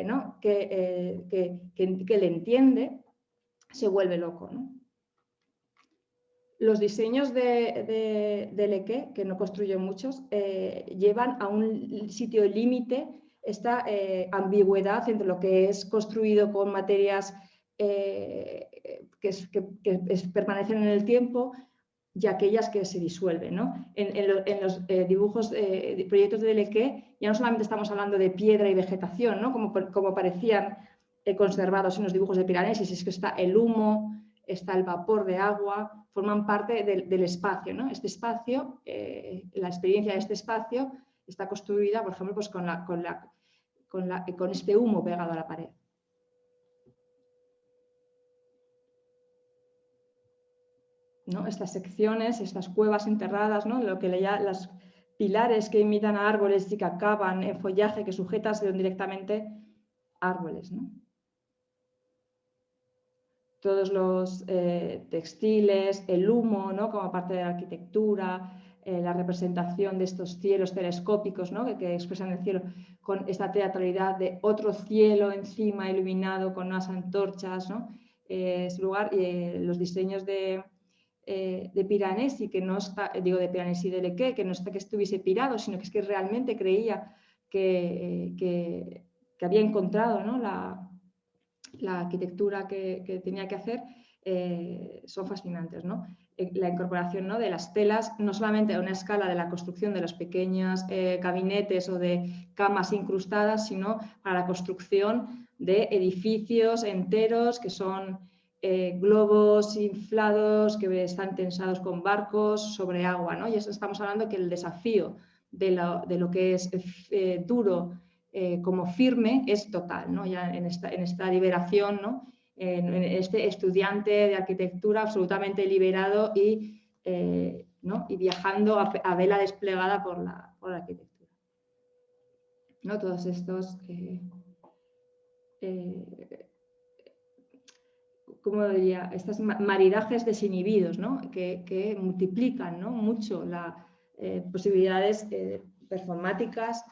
¿no? que le entiende, se vuelve loco, ¿no? Los diseños de Lequé, que no construyó muchos, llevan a un sitio límite esta ambigüedad entre lo que es construido con materias que permanecen en el tiempo y aquellas que se disuelven, ¿no? En los dibujos, proyectos de Lequé, ya no solamente estamos hablando de piedra y vegetación, ¿no? como parecían conservados en los dibujos de Piranesi, es que está el humo, está el vapor de agua, forman parte del espacio, ¿no? Este espacio, la experiencia de este espacio está construida, por ejemplo, pues con este humo pegado a la pared. ¿No? Estas secciones, estas cuevas enterradas, ¿no? Lo que los pilares que imitan a árboles y que acaban en follaje que sujetan directamente árboles, ¿no? Todos los textiles, el humo, ¿no? Como parte de la arquitectura, la representación de estos cielos telescópicos, ¿no? que expresan el cielo con esta teatralidad de otro cielo encima iluminado con unas antorchas, ¿no? Ese lugar, los diseños de Piranesi, que no está, digo de Piranesi de Lequé, que no está que estuviese pirado, sino que es que realmente creía que había encontrado, ¿no? la arquitectura que tenía que hacer, son fascinantes, ¿no? La incorporación, ¿no? de las telas, no solamente a una escala de la construcción de los pequeños gabinetes o de camas incrustadas, sino para la construcción de edificios enteros que son globos inflados que están tensados con barcos sobre agua, ¿no? Y eso estamos hablando que el desafío de lo que es duro como firme es total, ¿no? Ya en esta liberación, ¿no? En este estudiante de arquitectura absolutamente liberado ¿no? y viajando a vela desplegada por la arquitectura, ¿no? Todos estos ¿cómo diría? Estos maridajes desinhibidos, ¿no? que multiplican, ¿no? mucho las posibilidades performáticas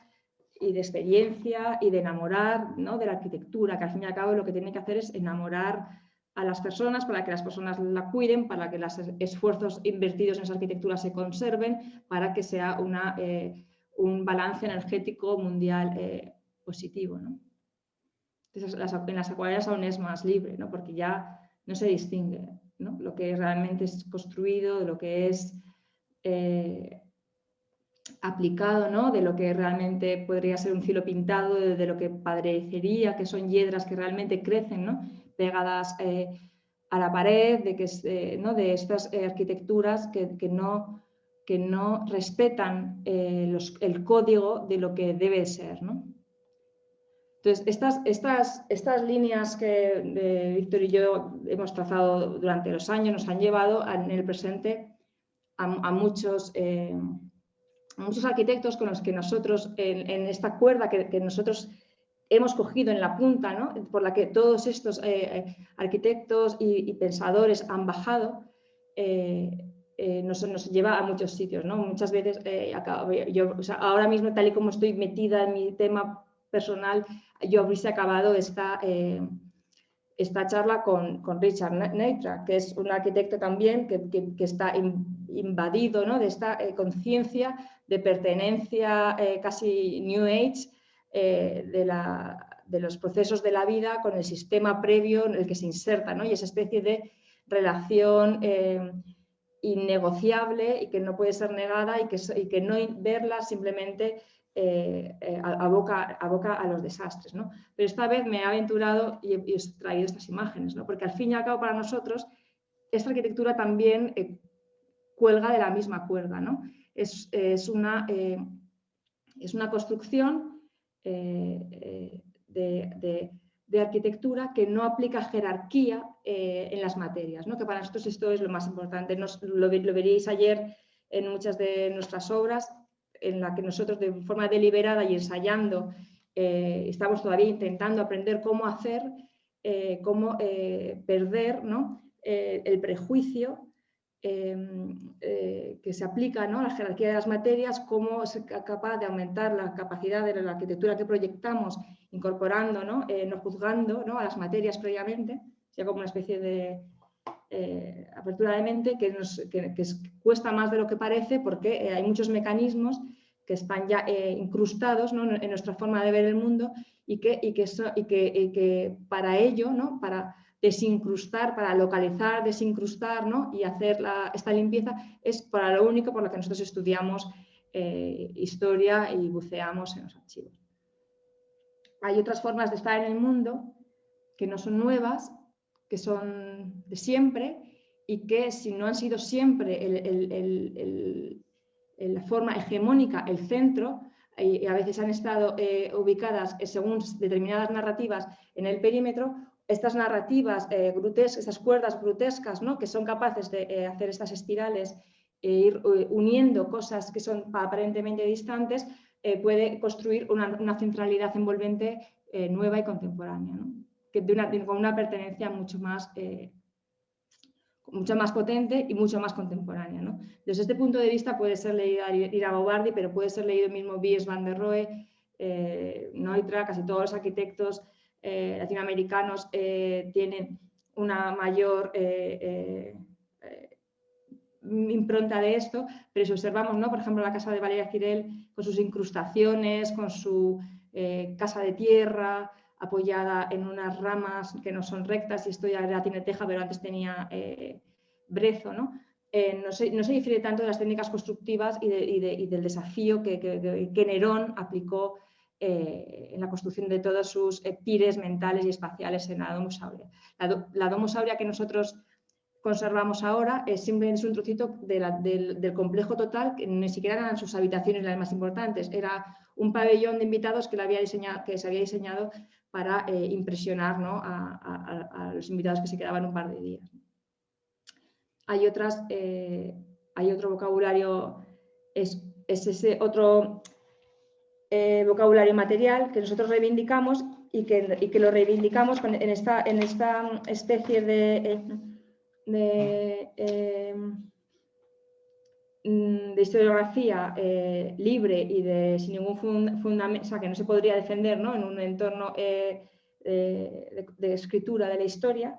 y de experiencia y de enamorar, ¿no? de la arquitectura, que al fin y al cabo lo que tiene que hacer es enamorar a las personas para que las personas la cuiden, para que los esfuerzos invertidos en esa arquitectura se conserven, para que sea un balance energético mundial positivo, ¿no? Entonces, en las acuarelas aún es más libre, ¿no? Porque ya no se distingue, ¿no? Lo que realmente es construido, de lo que es aplicado, ¿no? De lo que realmente podría ser un cielo pintado, de lo que parecería que son hiedras que realmente crecen, ¿no? Pegadas a la pared, ¿no? de estas arquitecturas que no respetan el código de lo que debe ser, ¿no? Entonces, estas líneas que Víctor y yo hemos trazado durante los años nos han llevado en el presente a muchos arquitectos con los que nosotros, en esta cuerda que nosotros hemos cogido en la punta, ¿no? por la que todos estos arquitectos y pensadores han bajado, nos lleva a muchos sitios, ¿no? Muchas veces, ahora mismo, tal y como estoy metida en mi tema personal, yo hubiese acabado esta charla con Richard Neutra, que es un arquitecto también que está invadido, ¿no?, de esta conciencia de pertenencia casi New Age de los procesos de la vida con el sistema previo en el que se inserta, ¿no? Y esa especie de relación innegociable y que no puede ser negada y que no verla simplemente aboca a los desastres, ¿no? Pero esta vez me he aventurado y he traído estas imágenes, ¿no? Porque al fin y al cabo para nosotros esta arquitectura también cuelga de la misma cuerda, ¿no? Es una construcción de arquitectura que no aplica jerarquía en las materias, ¿no? Que para nosotros esto es lo más importante. Lo veríais ayer en muchas de nuestras obras, en la que nosotros de forma deliberada y ensayando estamos todavía intentando aprender cómo hacer, cómo perder, ¿no?, el prejuicio que se aplica, ¿no?, a la jerarquía de las materias, cómo es capaz de aumentar la capacidad de la arquitectura que proyectamos, incorporando, ¿no?, no juzgando, ¿no?, a las materias previamente, sea como una especie de apertura de mente que cuesta más de lo que parece, porque hay muchos mecanismos que están ya incrustados, ¿no?, en nuestra forma de ver el mundo y que para ello, ¿no?, para desincrustar, para localizar, desincrustar, ¿no?, y hacer esta limpieza, es para lo único por lo que nosotros estudiamos historia y buceamos en los archivos. Hay otras formas de estar en el mundo que no son nuevas, que son de siempre y que, si no han sido siempre la forma hegemónica, el centro, y a veces han estado ubicadas según determinadas narrativas en el perímetro, estas narrativas grotescas, estas cuerdas grotescas, ¿no?, que son capaces de hacer estas espirales e ir uniendo cosas que son aparentemente distantes, puede construir una centralidad envolvente nueva y contemporánea, ¿no?, con una pertenencia mucho más potente y mucho más contemporánea, ¿no? Desde este punto de vista puede ser leído Iragobardi, pero puede ser leído mismo Mies van der Rohe, Neutra, casi todos los arquitectos latinoamericanos tienen una mayor impronta de esto, pero si observamos, ¿no?, por ejemplo, la casa de Valeria Cirel con sus incrustaciones, con su casa de tierra apoyada en unas ramas que no son rectas, y esto ya tiene teja, pero antes tenía brezo, ¿no? No se difiere tanto de las técnicas constructivas y del desafío que Nerón aplicó en la construcción de todos sus pires mentales y espaciales en la Domus Aurea. La Domus Aurea que nosotros conservamos ahora simplemente es un trocito del complejo total, que ni siquiera eran sus habitaciones las más importantes, era un pabellón de invitados que se había diseñado para impresionar, ¿no?, a los invitados que se quedaban un par de días. Hay otro vocabulario, es ese otro vocabulario material que nosotros reivindicamos y que lo reivindicamos en esta especie de historiografía libre y sin ningún fundamento, o sea, que no se podría defender, ¿no?, en un entorno de escritura de la historia,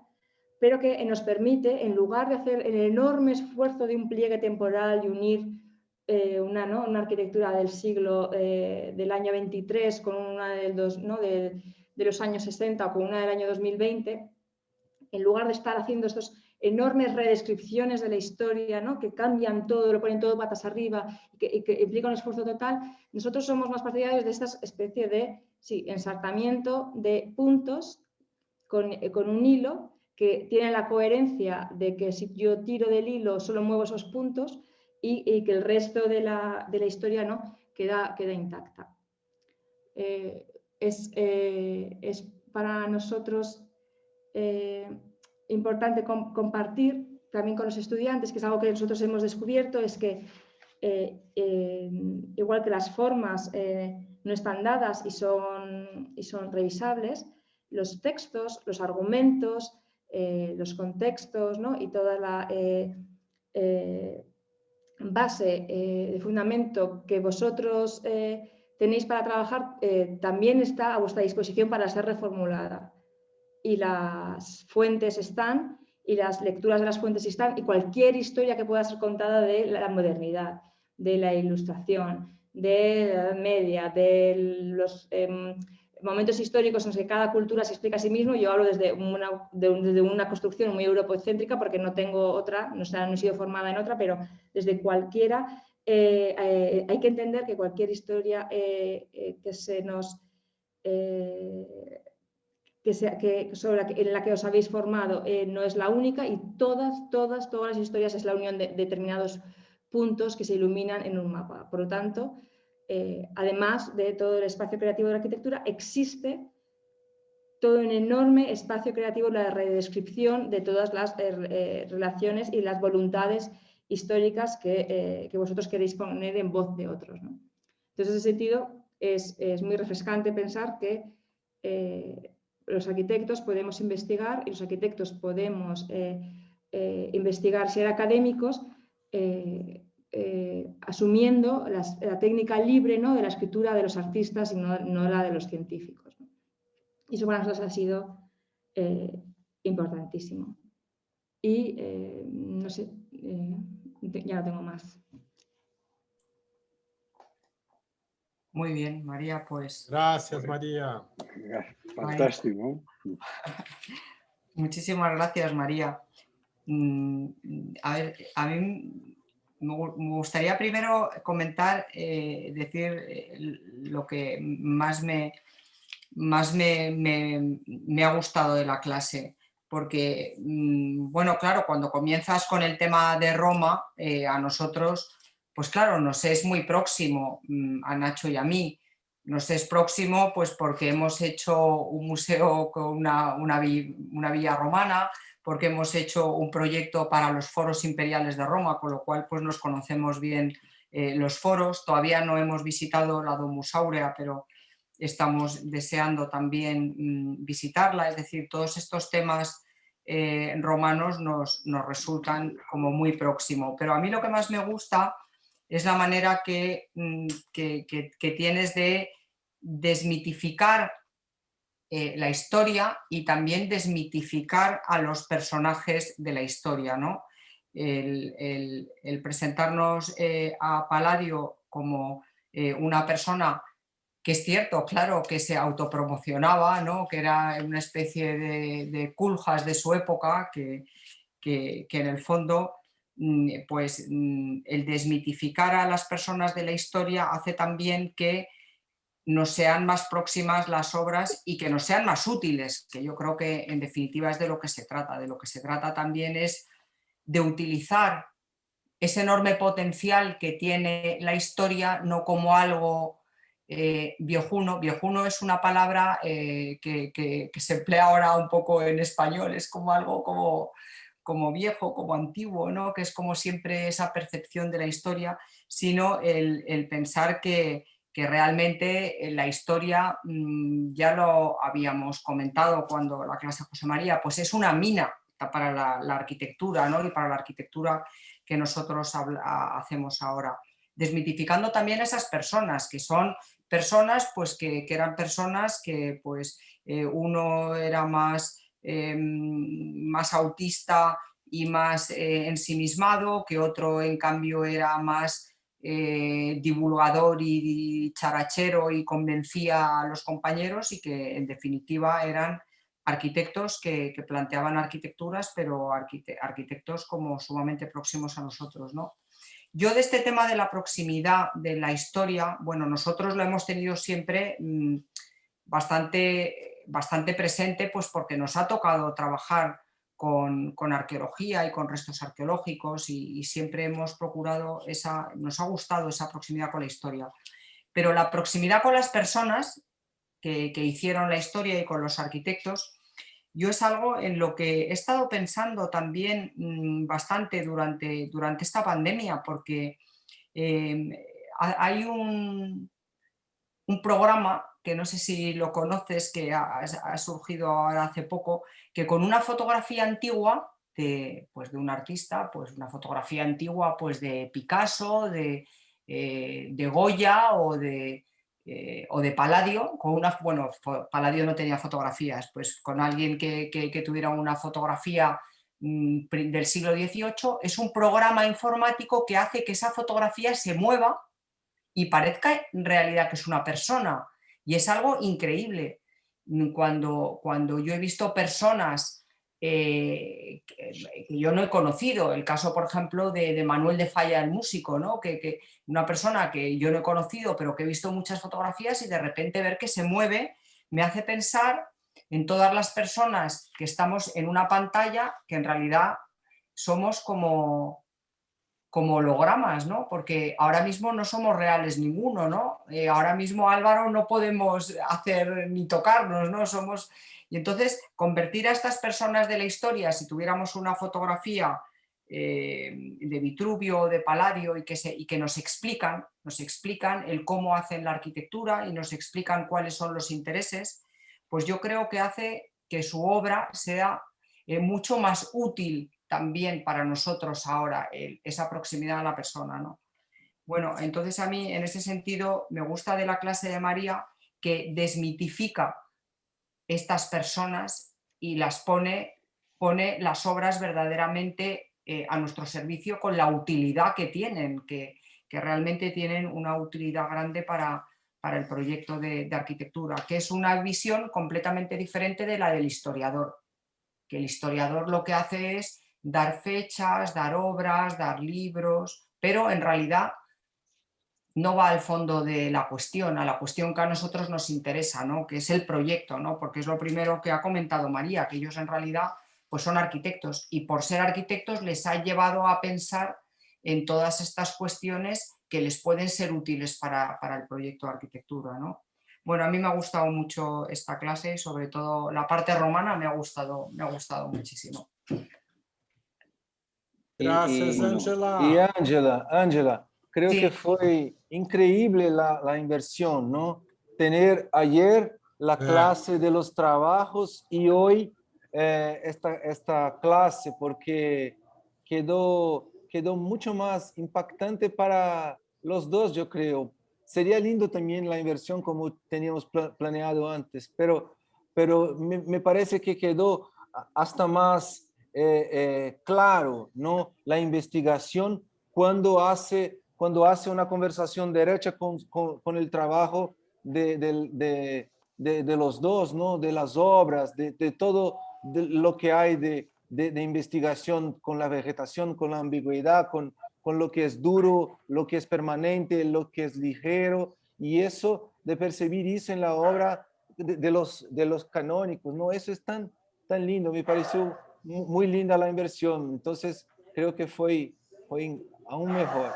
pero que nos permite, en lugar de hacer el enorme esfuerzo de un pliegue temporal y unir una arquitectura del siglo del año 23 con una de los años 60 o con una del año 2020, en lugar de estar haciendo estos enormes redescripciones de la historia, ¿no?, que cambian todo, lo ponen todo patas arriba y que implica un esfuerzo total, nosotros somos más partidarios de esta especie de ensartamiento de puntos con un hilo que tiene la coherencia de que si yo tiro del hilo solo muevo esos puntos y que el resto de la historia, ¿no?, queda intacta. Es para nosotros importante compartir también con los estudiantes, que es algo que nosotros hemos descubierto, es que igual que las formas no están dadas y son revisables, los textos, los argumentos, los contextos, ¿no?, y toda base de fundamento que vosotros tenéis para trabajar también está a vuestra disposición para ser reformulada. Y las fuentes están, y las lecturas de las fuentes están, y cualquier historia que pueda ser contada de la modernidad, de la ilustración, de la Edad Media, de los momentos históricos en los que cada cultura se explica a sí mismo. Yo hablo desde una construcción muy europocéntrica porque no tengo otra, no he sido formada en otra, pero desde cualquiera hay que entender que cualquier historia que se nos... en la que os habéis formado no es la única, y todas las historias es la unión de determinados puntos que se iluminan en un mapa. Por lo tanto, además de todo el espacio creativo de la arquitectura, existe todo un enorme espacio creativo en la redescripción de todas las relaciones y las voluntades históricas que vosotros queréis poner en voz de otros, ¿no? Entonces, en ese sentido, es muy refrescante pensar que los arquitectos podemos investigar, y los arquitectos podemos investigar, ser académicos, asumiendo la técnica libre, ¿no?, de la escritura de los artistas y no la de los científicos, ¿no? Y eso para nosotros ha sido importantísimo. Y no sé, ya no tengo más. Muy bien, María, pues... Gracias, María. Fantástico. Muchísimas gracias, María. A ver, a mí me gustaría primero comentar, decir lo que más me ha gustado de la clase, porque, bueno, claro, cuando comienzas con el tema de Roma, a nosotros, pues claro, nos es muy próximo, a Nacho y a mí. Nos es próximo pues porque hemos hecho un museo con una villa romana, porque hemos hecho un proyecto para los foros imperiales de Roma, con lo cual pues nos conocemos bien los foros. Todavía no hemos visitado la Domus Aurea, pero estamos deseando también visitarla. Es decir, todos estos temas romanos nos resultan como muy próximo. Pero a mí lo que más me gusta es la manera que tienes de desmitificar la historia y también desmitificar a los personajes de la historia, ¿no? El presentarnos a Palladio como una persona que es cierto, claro, que se autopromocionaba, ¿no?, que era una especie de Koolhaas de su época, que en el fondo pues el desmitificar a las personas de la historia hace también que nos sean más próximas las obras y que nos sean más útiles, que yo creo que en definitiva es de lo que se trata. De lo que se trata también es de utilizar ese enorme potencial que tiene la historia, no como algo viejuno. Viejuno es una palabra que se emplea ahora un poco en español, es como algo como viejo, como antiguo, ¿no?, que es como siempre esa percepción de la historia, sino el pensar que realmente la historia, ya lo habíamos comentado cuando la clase de José María, pues es una mina para la arquitectura, ¿no?, y para la arquitectura que nosotros hacemos ahora. Desmitificando también a esas personas, que son personas pues, que eran personas que pues, uno era más autista y más ensimismado, que otro en cambio era más divulgador y charachero y convencía a los compañeros, y que en definitiva eran arquitectos que planteaban arquitecturas, pero arquitectos como sumamente próximos a nosotros, ¿no? Yo de este tema de la proximidad de la historia, bueno, nosotros lo hemos tenido siempre bastante presente, pues porque nos ha tocado trabajar con arqueología y con restos arqueológicos, y siempre hemos procurado nos ha gustado esa proximidad con la historia. Pero la proximidad con las personas que hicieron la historia y con los arquitectos, yo es algo en lo que he estado pensando también bastante durante esta pandemia, porque hay un programa que no sé si lo conoces, que ha surgido ahora hace poco, que con una fotografía antigua pues de un artista, pues una fotografía antigua pues de Picasso, de Goya o de Palladio, con una, bueno, Palladio no tenía fotografías, pues con alguien que tuviera una fotografía del siglo XVIII, es un programa informático que hace que esa fotografía se mueva y parezca en realidad que es una persona, y es algo increíble. Cuando yo he visto personas que yo no he conocido, el caso por ejemplo de Manuel de Falla, el músico, ¿no? que una persona que yo no he conocido pero que he visto muchas fotografías, y de repente ver que se mueve me hace pensar en todas las personas que estamos en una pantalla, que en realidad somos como hologramas, ¿no? Porque ahora mismo no somos reales ninguno, ¿no? Ahora mismo, Álvaro, no podemos hacer ni tocarnos, ¿no? Y entonces, convertir a estas personas de la historia, si tuviéramos una fotografía de Vitruvio o de Palladio y que nos explican el cómo hacen la arquitectura y nos explican cuáles son los intereses, pues yo creo que hace que su obra sea mucho más útil también para nosotros ahora, esa proximidad a la persona, ¿no? Bueno, entonces a mí en ese sentido me gusta de la clase de María que desmitifica estas personas y pone las obras verdaderamente a nuestro servicio con la utilidad que tienen, que realmente tienen una utilidad grande para el proyecto de arquitectura, que es una visión completamente diferente de la del historiador, que el historiador lo que hace es dar fechas, dar obras, dar libros, pero en realidad no va al fondo de la cuestión, a la cuestión que a nosotros nos interesa, ¿no? Que es el proyecto, ¿no? Porque es lo primero que ha comentado María, que ellos en realidad pues son arquitectos, y por ser arquitectos les ha llevado a pensar en todas estas cuestiones que les pueden ser útiles para el proyecto de arquitectura, ¿no? Bueno, a mí me ha gustado mucho esta clase, sobre todo la parte romana me ha gustado muchísimo. Gracias, Bueno, Ángela. Y Ángela, creo Sí. que fue increíble la inversión, ¿no? Tener ayer la clase de los trabajos y hoy esta clase, porque quedó mucho más impactante para los dos, yo creo. Sería lindo también la inversión como teníamos planeado antes, pero me parece que quedó hasta más claro, ¿no? La investigación cuando hace una conversación derecha con el trabajo de los dos, ¿no? De las obras, de todo lo que hay de investigación con la vegetación, con la ambigüedad, con lo que es duro, lo que es permanente, lo que es ligero, y eso, de percibir eso en la obra de los canónicos, ¿no? Eso es tan lindo, me pareció muy linda la inversión, entonces creo que fue aún mejor.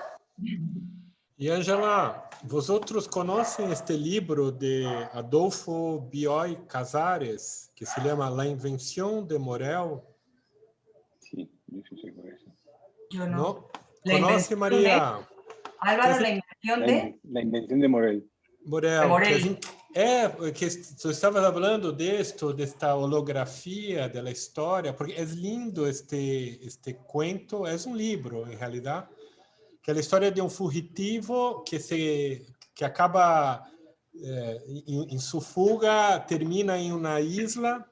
E, Angela, vosotros conhecem este livro de Adolfo Bioy Casares, que se llama La Invención de Morel? sí, sí, sí, por eso. Yo no. ¿No? La ¿Conoce, invención María? Álvaro, la invención de La invención de Morel. Morel, Morel. que tu estavas falando desta holografia da história, porque é lindo este cuento, é livro, em realidade, que é a história de fugitivo que acaba em sua fuga, termina em uma isla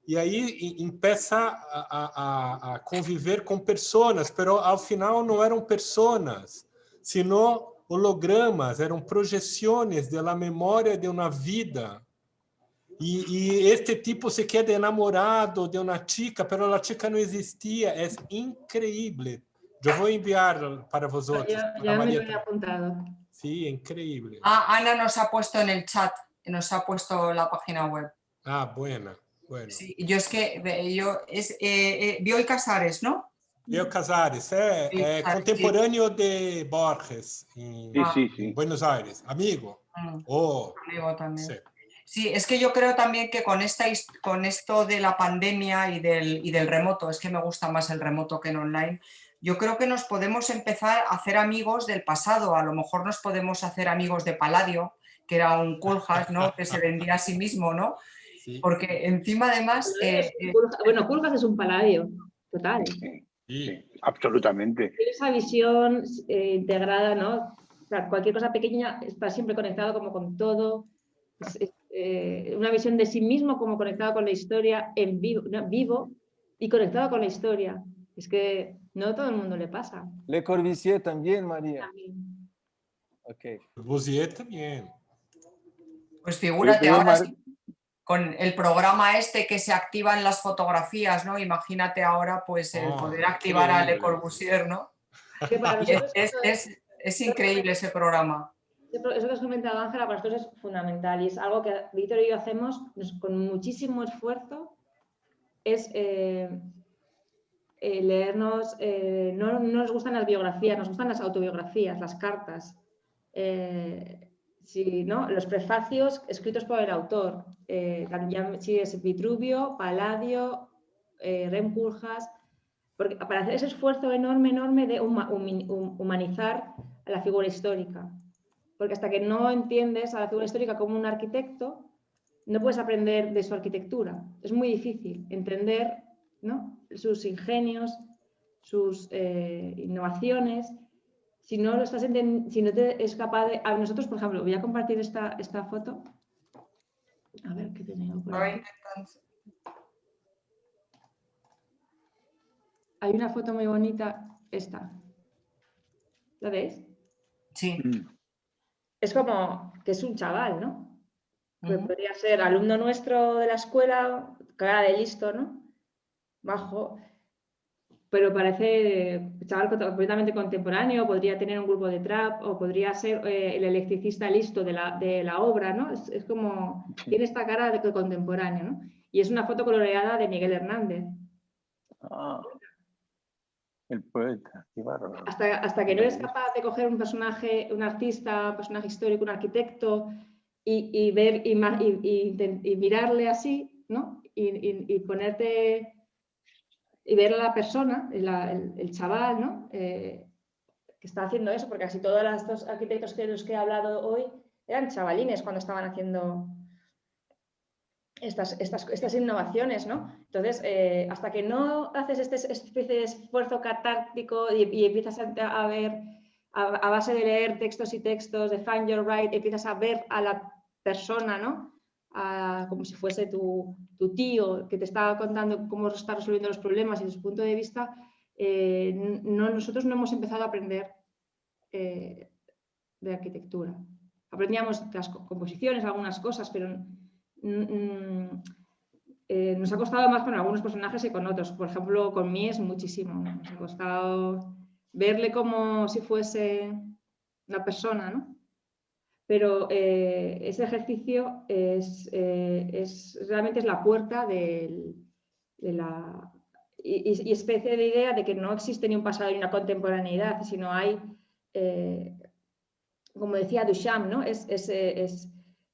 e aí começa a conviver com pessoas, mas ao final não eram pessoas, sino hologramas, eram projeções da memória de uma vida. E este tipo se queda enamorado de uma chica, mas a chica não existia. É incrível. Eu vou enviar para vosotros. Ya me lo he apuntado. Sí, increíble. Ana nos ha puesto en el chat, nos ha puesto la página web. Ah, bueno. Sí, yo es que Bioy Casares, ¿no? Bioy Casares, é contemporâneo de Borges, en Buenos Aires, amigo. Amigo también. Sí, es que yo creo también que con esto de la pandemia y del remoto, es que me gusta más el remoto que el online, yo creo que nos podemos empezar a hacer amigos del pasado. A lo mejor nos podemos hacer amigos de Palladio, que era un Koolhaas, ¿no? Que se vendía a sí mismo, ¿no? Sí. Porque encima además... Bueno, Koolhaas es un Palladio. total. Sí, Y sí, absolutamente. Tiene esa visión integrada, ¿no? O sea, cualquier cosa pequeña está siempre conectado como con todo. Una visión de sí mismo como conectado con la historia en vivo, ¿no? Vivo y conectado con la historia. Es que no a todo el mundo le pasa. Le Corbusier también, María. También. Ok. Corbusier también. Pues figúrate Veo ahora con el programa este que se activa en las fotografías, ¿no? Imagínate ahora pues el Oh, poder activar a Le increíble. Corbusier, ¿no? Que para Y nosotros es increíble ese programa. eso que has comentado, Ángela, para nosotros es fundamental y es algo que Víctor y yo hacemos con muchísimo esfuerzo, es leernos, no nos gustan las biografías, nos gustan las autobiografías, las cartas, sí, ¿no? Los prefacios escritos por el autor, si es Vitruvio, Palladio, Rem Koolhaas, porque para hacer ese esfuerzo enorme de humanizar a la figura histórica. Porque hasta que no entiendes a la figura histórica como un arquitecto, no puedes aprender de su arquitectura. Es muy difícil entender, ¿no? Sus ingenios, sus innovaciones. Si no lo estás si no te es capaz de... A nosotros, por ejemplo, voy a compartir esta foto. A ver qué tengo por aquí. Hay una foto muy bonita, esta. ¿La veis? Sí. Es como que es un chaval, ¿no? Que podría ser alumno nuestro de la escuela, cara de listo, ¿no? Bajo, pero parece chaval completamente contemporáneo, podría tener un grupo de trap o podría ser el electricista listo de la obra, ¿no? Es como, tiene esta cara de contemporáneo, ¿no? Y es una foto coloreada de Miguel Hernández. Ah, el poeta, qué bárbaro. Hasta que no eres capaz de coger un personaje, un artista, un personaje histórico, un arquitecto y ver y mirarle así, ¿no? Y ponerte y ver a la persona, el chaval, ¿no? Que está haciendo eso, porque casi todos estos arquitectos de los que he hablado hoy eran chavalines cuando estaban haciendo estas innovaciones, ¿no? Entonces, hasta que no haces esta especie de esfuerzo catártico y empiezas a ver, a base de leer textos y textos, de find your right, empiezas a ver a la persona, ¿no? Como si fuese tu tío que te estaba contando cómo está resolviendo los problemas y desde su punto de vista, nosotros no hemos empezado a aprender de arquitectura. Aprendíamos las composiciones, algunas cosas, pero nos ha costado más con algunos personajes que con otros. Por ejemplo, con Mies muchísimo. Nos ha costado verle como si fuese una persona, ¿no? Pero ese ejercicio realmente es la puerta de la especie de idea de que no existe ni un pasado ni una contemporaneidad, sino hay, como decía Duchamp, ¿no?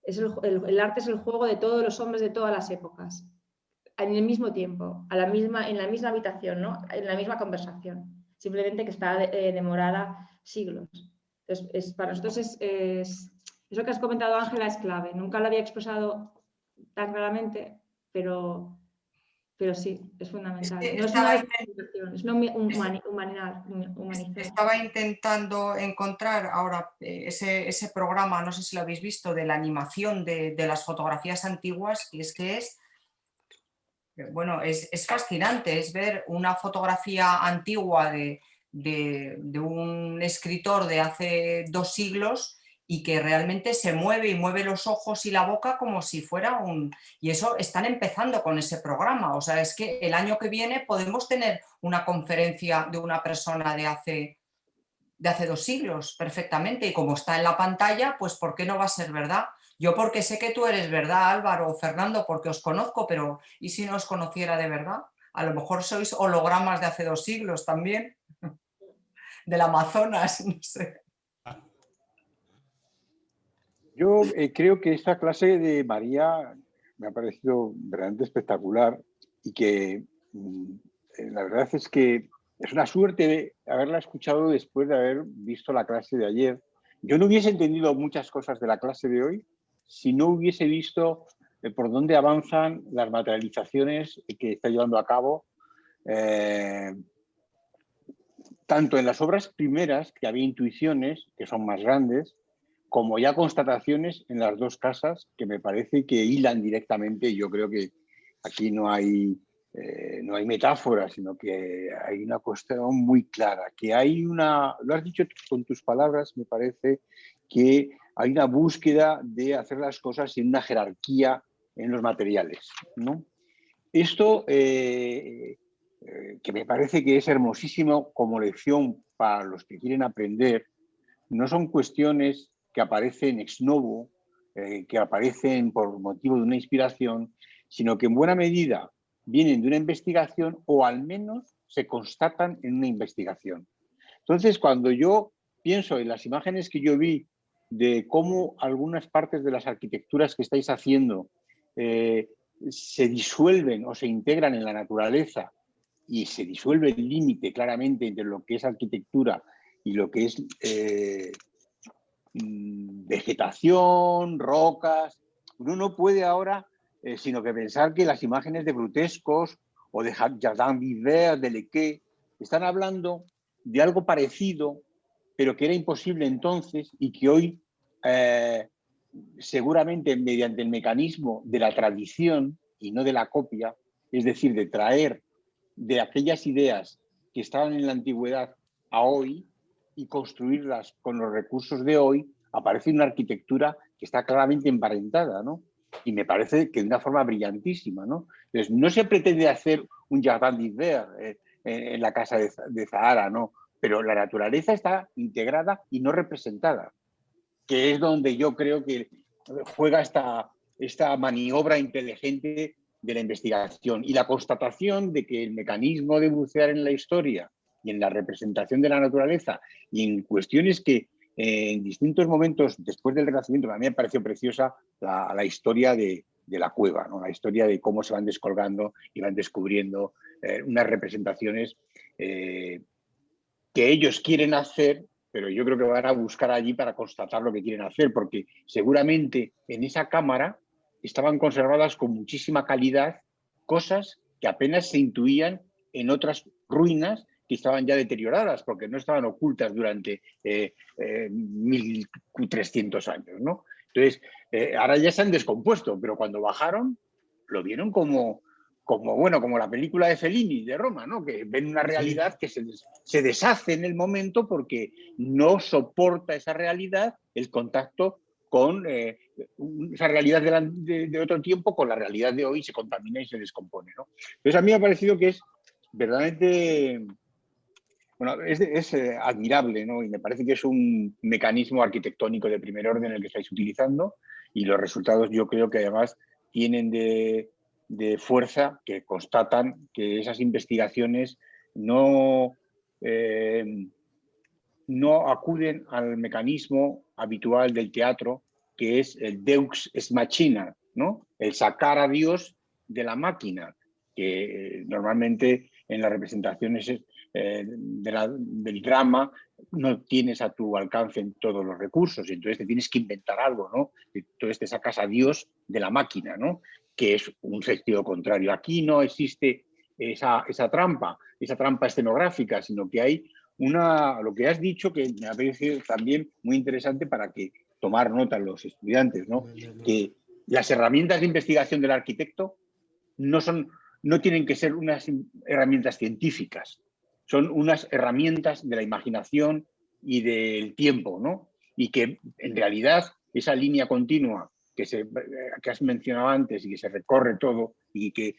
El arte es el juego de todos los hombres de todas las épocas, en el mismo tiempo, en la misma habitación, ¿no? En la misma conversación, simplemente que está demorada siglos. Entonces, para nosotros eso que has comentado, Ángela, es clave. Nunca lo había expresado tan claramente, pero sí, es fundamental. No es una explicación, es humanizar. Estaba intentando encontrar ahora ese programa, no sé si lo habéis visto, de la animación de las fotografías antiguas, y es que bueno, es fascinante, es ver una fotografía antigua de un escritor de hace 2 siglos y que realmente se mueve y mueve los ojos y la boca como si fuera un... Y eso están empezando con ese programa, o sea, es que el año que viene podemos tener una conferencia de una persona de hace 2 siglos perfectamente, y como está en la pantalla, pues ¿por qué no va a ser verdad? Yo porque sé que tú eres verdad, Álvaro o Fernando, porque os conozco, pero ¿y si no os conociera de verdad? A lo mejor sois hologramas de hace 2 siglos también, del Amazonas, no sé. Yo creo que esta clase de María me ha parecido verdaderamente espectacular y que la verdad es que es una suerte haberla escuchado después de haber visto la clase de ayer. Yo no hubiese entendido muchas cosas de la clase de hoy si no hubiese visto por dónde avanzan las materializaciones que está llevando a cabo tanto en las obras primeras, que había intuiciones que son más grandes, como ya constataciones en las dos casas que me parece que hilan directamente. Yo creo que aquí no hay metáfora, sino que hay una cuestión muy clara, que hay una, lo has dicho con tus palabras, me parece que hay una búsqueda de hacer las cosas sin una jerarquía en los materiales, ¿no? Esto que me parece que es hermosísimo como lección para los que quieren aprender, no son cuestiones que aparecen ex novo, que aparecen por motivo de una inspiración, sino que en buena medida vienen de una investigación o al menos se constatan en una investigación. Entonces, cuando yo pienso en las imágenes que yo vi de cómo algunas partes de las arquitecturas que estáis haciendo se disuelven o se integran en la naturaleza y se disuelve el límite claramente entre lo que es arquitectura y lo que es vegetación, rocas, uno no puede ahora sino que pensar que las imágenes de Grutescos o de Jardin d'Hiver, de Lequet, están hablando de algo parecido, pero que era imposible entonces y que hoy seguramente mediante el mecanismo de la tradición y no de la copia, es decir, de traer de aquellas ideas que estaban en la antigüedad a hoy y construirlas con los recursos de hoy, aparece una arquitectura que está claramente emparentada, ¿no? Y me parece que de una forma brillantísima, ¿no? Entonces, no se pretende hacer un Jardin d'Hiver en la casa de Zahara, ¿no? Pero la naturaleza está integrada y no representada, que es donde yo creo que juega esta maniobra inteligente de la investigación y la constatación de que el mecanismo de bucear en la historia y en la representación de la naturaleza y en cuestiones que en distintos momentos después del Renacimiento, a mí me pareció preciosa la historia de la cueva, ¿no? La historia de cómo se van descolgando y van descubriendo unas representaciones que ellos quieren hacer, pero yo creo que van a buscar allí para constatar lo que quieren hacer, porque seguramente en esa cámara estaban conservadas con muchísima calidad cosas que apenas se intuían en otras ruinas que estaban ya deterioradas, porque no estaban ocultas durante 1300 años, ¿no? Entonces, ahora ya se han descompuesto, pero cuando bajaron lo vieron como la película de Fellini, de Roma, ¿no? Que ven una realidad que se deshace en el momento porque no soporta esa realidad el contacto con esa realidad de otro tiempo con la realidad de hoy, se contamina y se descompone, ¿no? Entonces a mí me ha parecido que es verdaderamente, bueno, es admirable, ¿no? Y me parece que es un mecanismo arquitectónico de primer orden el que estáis utilizando y los resultados yo creo que además tienen de fuerza, que constatan que esas investigaciones no acuden al mecanismo habitual del teatro, que es el Deus ex machina, ¿no? El sacar a Dios de la máquina, que normalmente en las representaciones del drama no tienes a tu alcance en todos los recursos, entonces te tienes que inventar algo, ¿no? Entonces te sacas a Dios de la máquina, ¿no? Que es un sentido contrario. Aquí no existe esa trampa escenográfica, sino que hay lo que has dicho, que me ha parecido también muy interesante para que tomar nota los estudiantes, ¿no? Que las herramientas de investigación del arquitecto no tienen que ser unas herramientas científicas, son unas herramientas de la imaginación y del tiempo, ¿no? Y que en realidad esa línea continua que has mencionado antes y que se recorre todo y que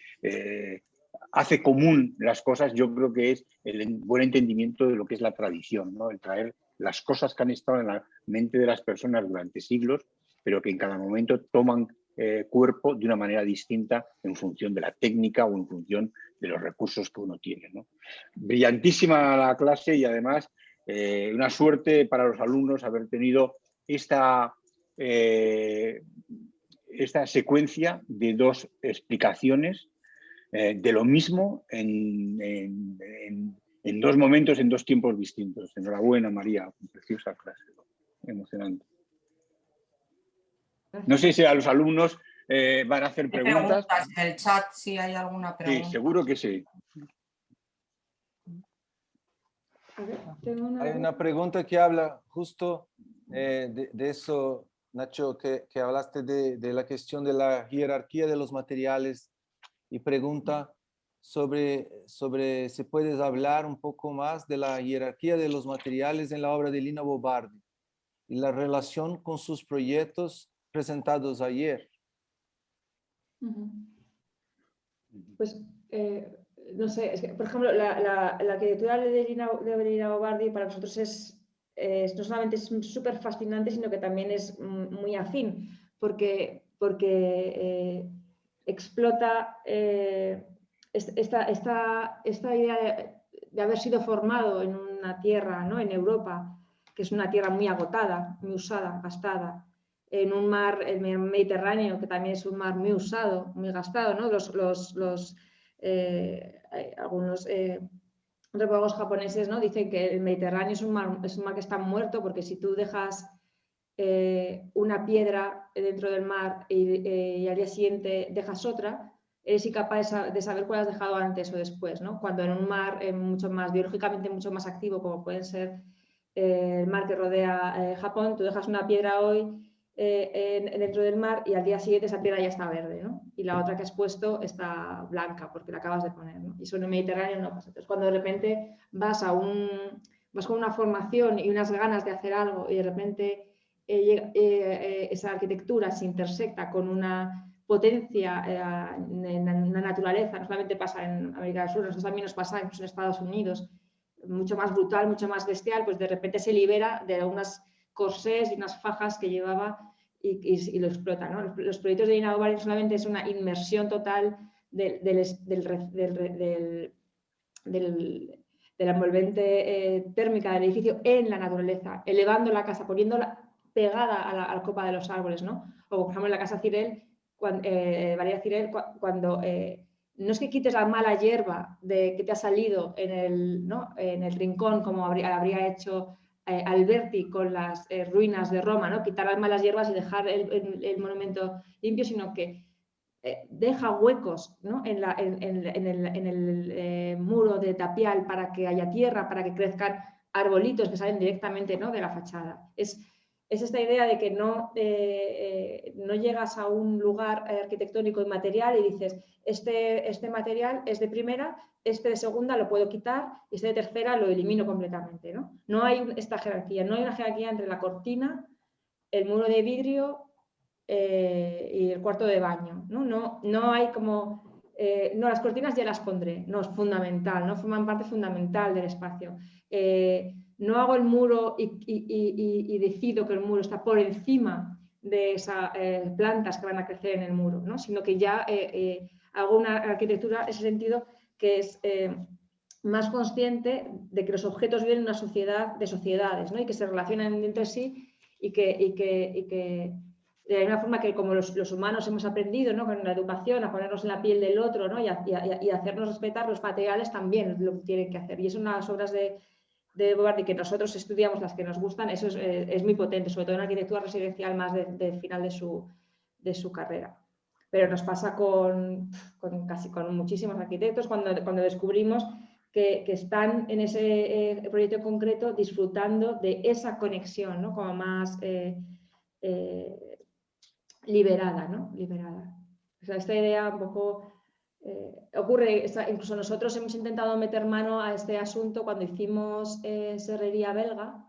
hace común las cosas, yo creo que es el buen entendimiento de lo que es la tradición, ¿no? El traer las cosas que han estado en la mente de las personas durante siglos, pero que en cada momento toman cuerpo de una manera distinta en función de la técnica o en función de los recursos que uno tiene, ¿no? Brillantísima la clase y además una suerte para los alumnos haber tenido esta secuencia de dos explicaciones de lo mismo en dos momentos, en dos tiempos distintos. Enhorabuena, María, preciosa clase, emocionante. No sé si a los alumnos van a hacer preguntas. En el chat, si hay alguna pregunta. Sí, seguro que sí. A ver, tengo Hay una pregunta que habla justo de eso, Nacho, que hablaste de la cuestión de la jerarquía de los materiales y pregunta sobre si puedes hablar un poco más de la jerarquía de los materiales en la obra de Lina Bo Bardi y la relación con sus proyectos presentados ayer. Pues, no sé, es que, por ejemplo, la arquitectura de Lina Bo Bardi para nosotros no solamente es súper fascinante, sino que también es muy afín, porque explota esta idea de haber sido formado en una tierra, ¿no? En Europa, que es una tierra muy agotada, muy usada, gastada, en un mar, el Mediterráneo, que también es un mar muy usado, muy gastado, ¿no? Algunos antropólogos japoneses, ¿no? Dicen que el Mediterráneo es un mar que está muerto, porque si tú dejas una piedra dentro del mar y al día siguiente dejas otra, eres incapaz de saber cuál has dejado antes o después, ¿no? Cuando en un mar mucho más biológicamente mucho más activo, como puede ser el mar que rodea Japón, tú dejas una piedra hoy dentro del mar y al día siguiente esa piedra ya está verde, ¿no? Y la otra que has puesto está blanca porque la acabas de poner, ¿no? Y eso en el Mediterráneo no pasa. Entonces, cuando de repente vas con una formación y unas ganas de hacer algo y de repente esa arquitectura se intersecta con una potencia en la naturaleza, no solamente pasa en América del Sur, nosotros también nos pasa incluso en Estados Unidos, mucho más brutal, mucho más bestial, pues de repente se libera de algunas corsés y unas fajas que llevaba y lo explota, ¿no? Los proyectos de Lina Bo Bardi solamente es una inmersión total de la envolvente térmica del edificio en la naturaleza, elevando la casa, poniéndola pegada a la copa de los árboles, ¿no? O por ejemplo en la casa Cirel, María Cirel, cuando no es que quites la mala hierba que te ha salido en el rincón, como habría hecho Alberti con las ruinas de Roma, ¿no? Quitar las malas hierbas y dejar el monumento limpio, sino que deja huecos, ¿no? en el muro de tapial para que haya tierra, para que crezcan arbolitos que salen directamente, ¿no? de la fachada. Es esta idea de que no llegas a un lugar arquitectónico y material y dices, este material es de primera, este de segunda lo puedo quitar y este de tercera lo elimino completamente, ¿no? No hay esta jerarquía, no hay una jerarquía entre la cortina, el muro de vidrio y el cuarto de baño, no hay como... no, las cortinas ya las pondré, no es fundamental, no forman parte fundamental del espacio. No hago el muro y decido que el muro está por encima de esas plantas que van a crecer en el muro, ¿no? Sino que ya hago una arquitectura en ese sentido que es más consciente de que los objetos viven en una sociedad de sociedades, ¿no? Y que se relacionan entre sí y que de la misma forma que como los humanos hemos aprendido, ¿no? Con la educación a ponernos en la piel del otro, ¿no? y hacernos respetar, los materiales también lo que tienen que hacer. Y eso en las obras de Bo Bardi que nosotros estudiamos, las que nos gustan, eso es muy potente, sobre todo en arquitectura residencial más de final de su carrera. Pero nos pasa con muchísimos arquitectos cuando descubrimos que están en ese proyecto concreto disfrutando de esa conexión, ¿no? Como más liberada, ¿no? Liberada. O sea, esta idea un poco ocurre, incluso nosotros hemos intentado meter mano a este asunto cuando hicimos Serrería Belga,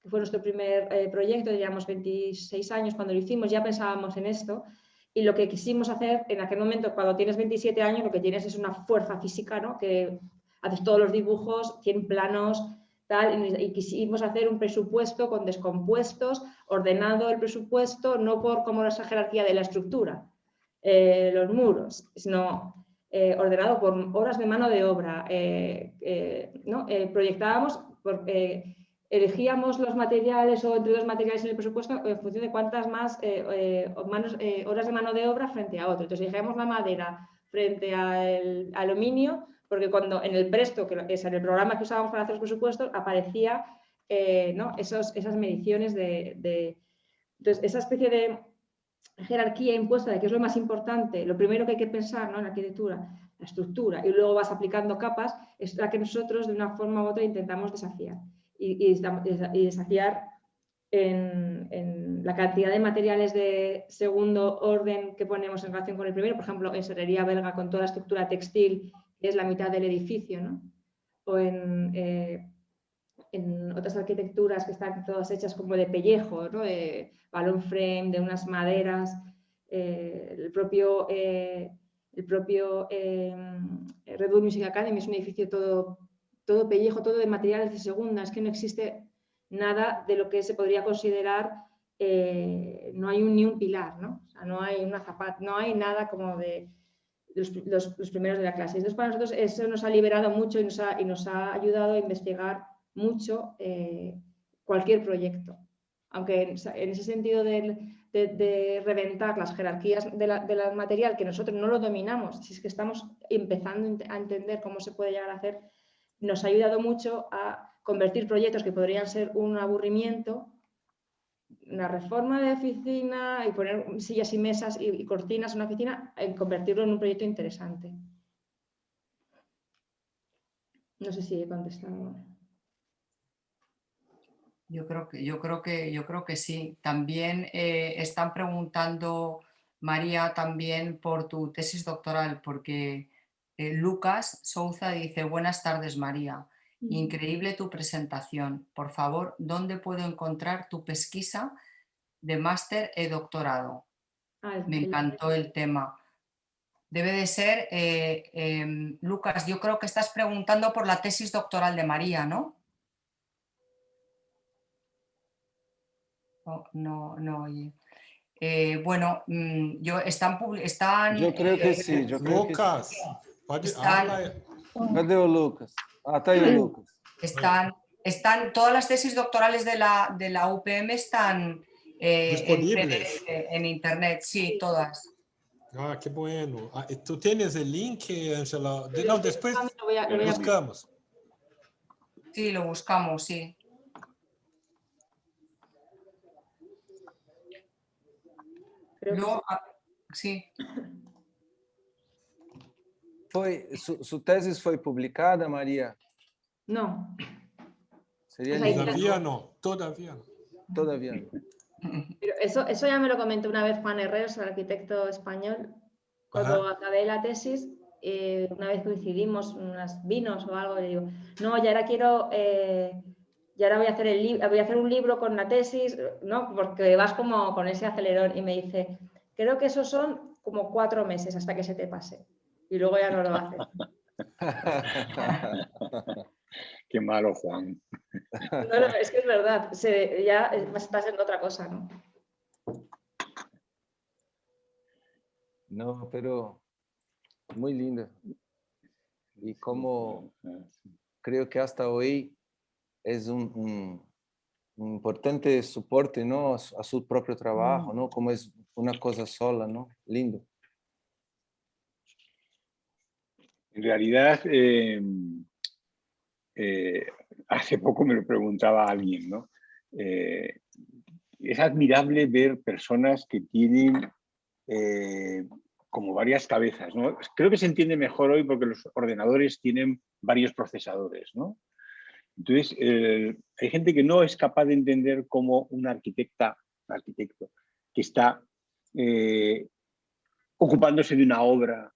que fue nuestro primer proyecto, teníamos 26 años cuando lo hicimos, ya pensábamos en esto, y lo que quisimos hacer en aquel momento, cuando tienes 27 años, lo que tienes es una fuerza física, ¿no? Que haces todos los dibujos, 100 planos, tal, y quisimos hacer un presupuesto con descompuestos, ordenado el presupuesto, no por como esa jerarquía de la estructura, los muros, sino ordenado por horas de mano de obra. ¿No? Proyectábamos, elegíamos los materiales o entre dos materiales en el presupuesto en función de cuántas más horas de mano de obra frente a otro. Entonces elegíamos la madera frente al aluminio, porque cuando en el Presto, que es en el programa que usábamos para hacer los presupuestos, aparecía ¿no? esas mediciones entonces, esa especie de jerarquía impuesta de qué es lo más importante, lo primero que hay que pensar, ¿no? En la arquitectura, la estructura, y luego vas aplicando capas, es la que nosotros de una forma u otra intentamos desafiar. Y desafiar en la cantidad de materiales de segundo orden que ponemos en relación con el primero, por ejemplo, en Serrería Belga con toda la estructura textil, que es la mitad del edificio, ¿no? O en otras arquitecturas que están todas hechas como de pellejo, ¿no? De balloon frame, de unas maderas, el propio Red Bull Music Academy es un edificio todo pellejo, todo de materiales de segunda, es que no existe nada de lo que se podría considerar, no hay ni un pilar, ¿no? O sea, no hay una zapata, no hay nada como de los primeros de la clase. Entonces, para nosotros eso nos ha liberado mucho y nos ha ayudado a investigar mucho cualquier proyecto. Aunque en ese sentido de reventar las jerarquías del material, que nosotros no lo dominamos, si es que estamos empezando a entender cómo se puede llegar a hacer, nos ha ayudado mucho a convertir proyectos que podrían ser un aburrimiento, una reforma de oficina y poner sillas y mesas y cortinas en una oficina, en convertirlo en un proyecto interesante. No sé si he contestado. Yo creo que sí. También están preguntando, María, también por tu tesis doctoral, porque Lucas Souza dice: buenas tardes, María. Increíble tu presentación. Por favor, ¿dónde puedo encontrar tu pesquisa de máster y doctorado? Me encantó el tema. Debe de ser, Lucas, yo creo que estás preguntando por la tesis doctoral de María, ¿no? No oye. Bueno, están Yo creo que sí, yo creo que sí. Lucas, pode hablar. ¿Dónde o Lucas? Ah, está ahí o Lucas. Están todas las tesis doctorales de la UPM están Disponibles. en internet, sí, todas. Ah, qué bueno. Ah, ¿tú tienes el link, Ángela? No, después Lo buscamos. Sí, lo buscamos, sí. Sí. ¿Su tesis fue publicada, María? No. Sería Todavía no, todavía no. Todavía no. Pero eso ya me lo comentó una vez Juan Herreros, el arquitecto español, cuando acabé la tesis. Una vez coincidimos, unos vinos o algo, le digo, no, ya ahora quiero, ya ahora voy a hacer un libro con la tesis, ¿no? Porque vas como con ese acelerón, y me dice, creo que esos son como 4 meses hasta que se te pase, y luego ya no lo haces. Qué malo, Juan. No, es que es verdad, ya está siendo otra cosa, ¿no? No, pero muy linda. Y como creo que hasta hoy es un importante soporte, ¿no? A su propio trabajo, ¿no? Como es una cosa sola, ¿no? Lindo. En realidad, hace poco me lo preguntaba alguien, ¿no? Es admirable ver personas que tienen como varias cabezas, ¿no? Creo que se entiende mejor hoy porque los ordenadores tienen varios procesadores, ¿no? Entonces, hay gente que no es capaz de entender cómo un arquitecto que está ocupándose de una obra,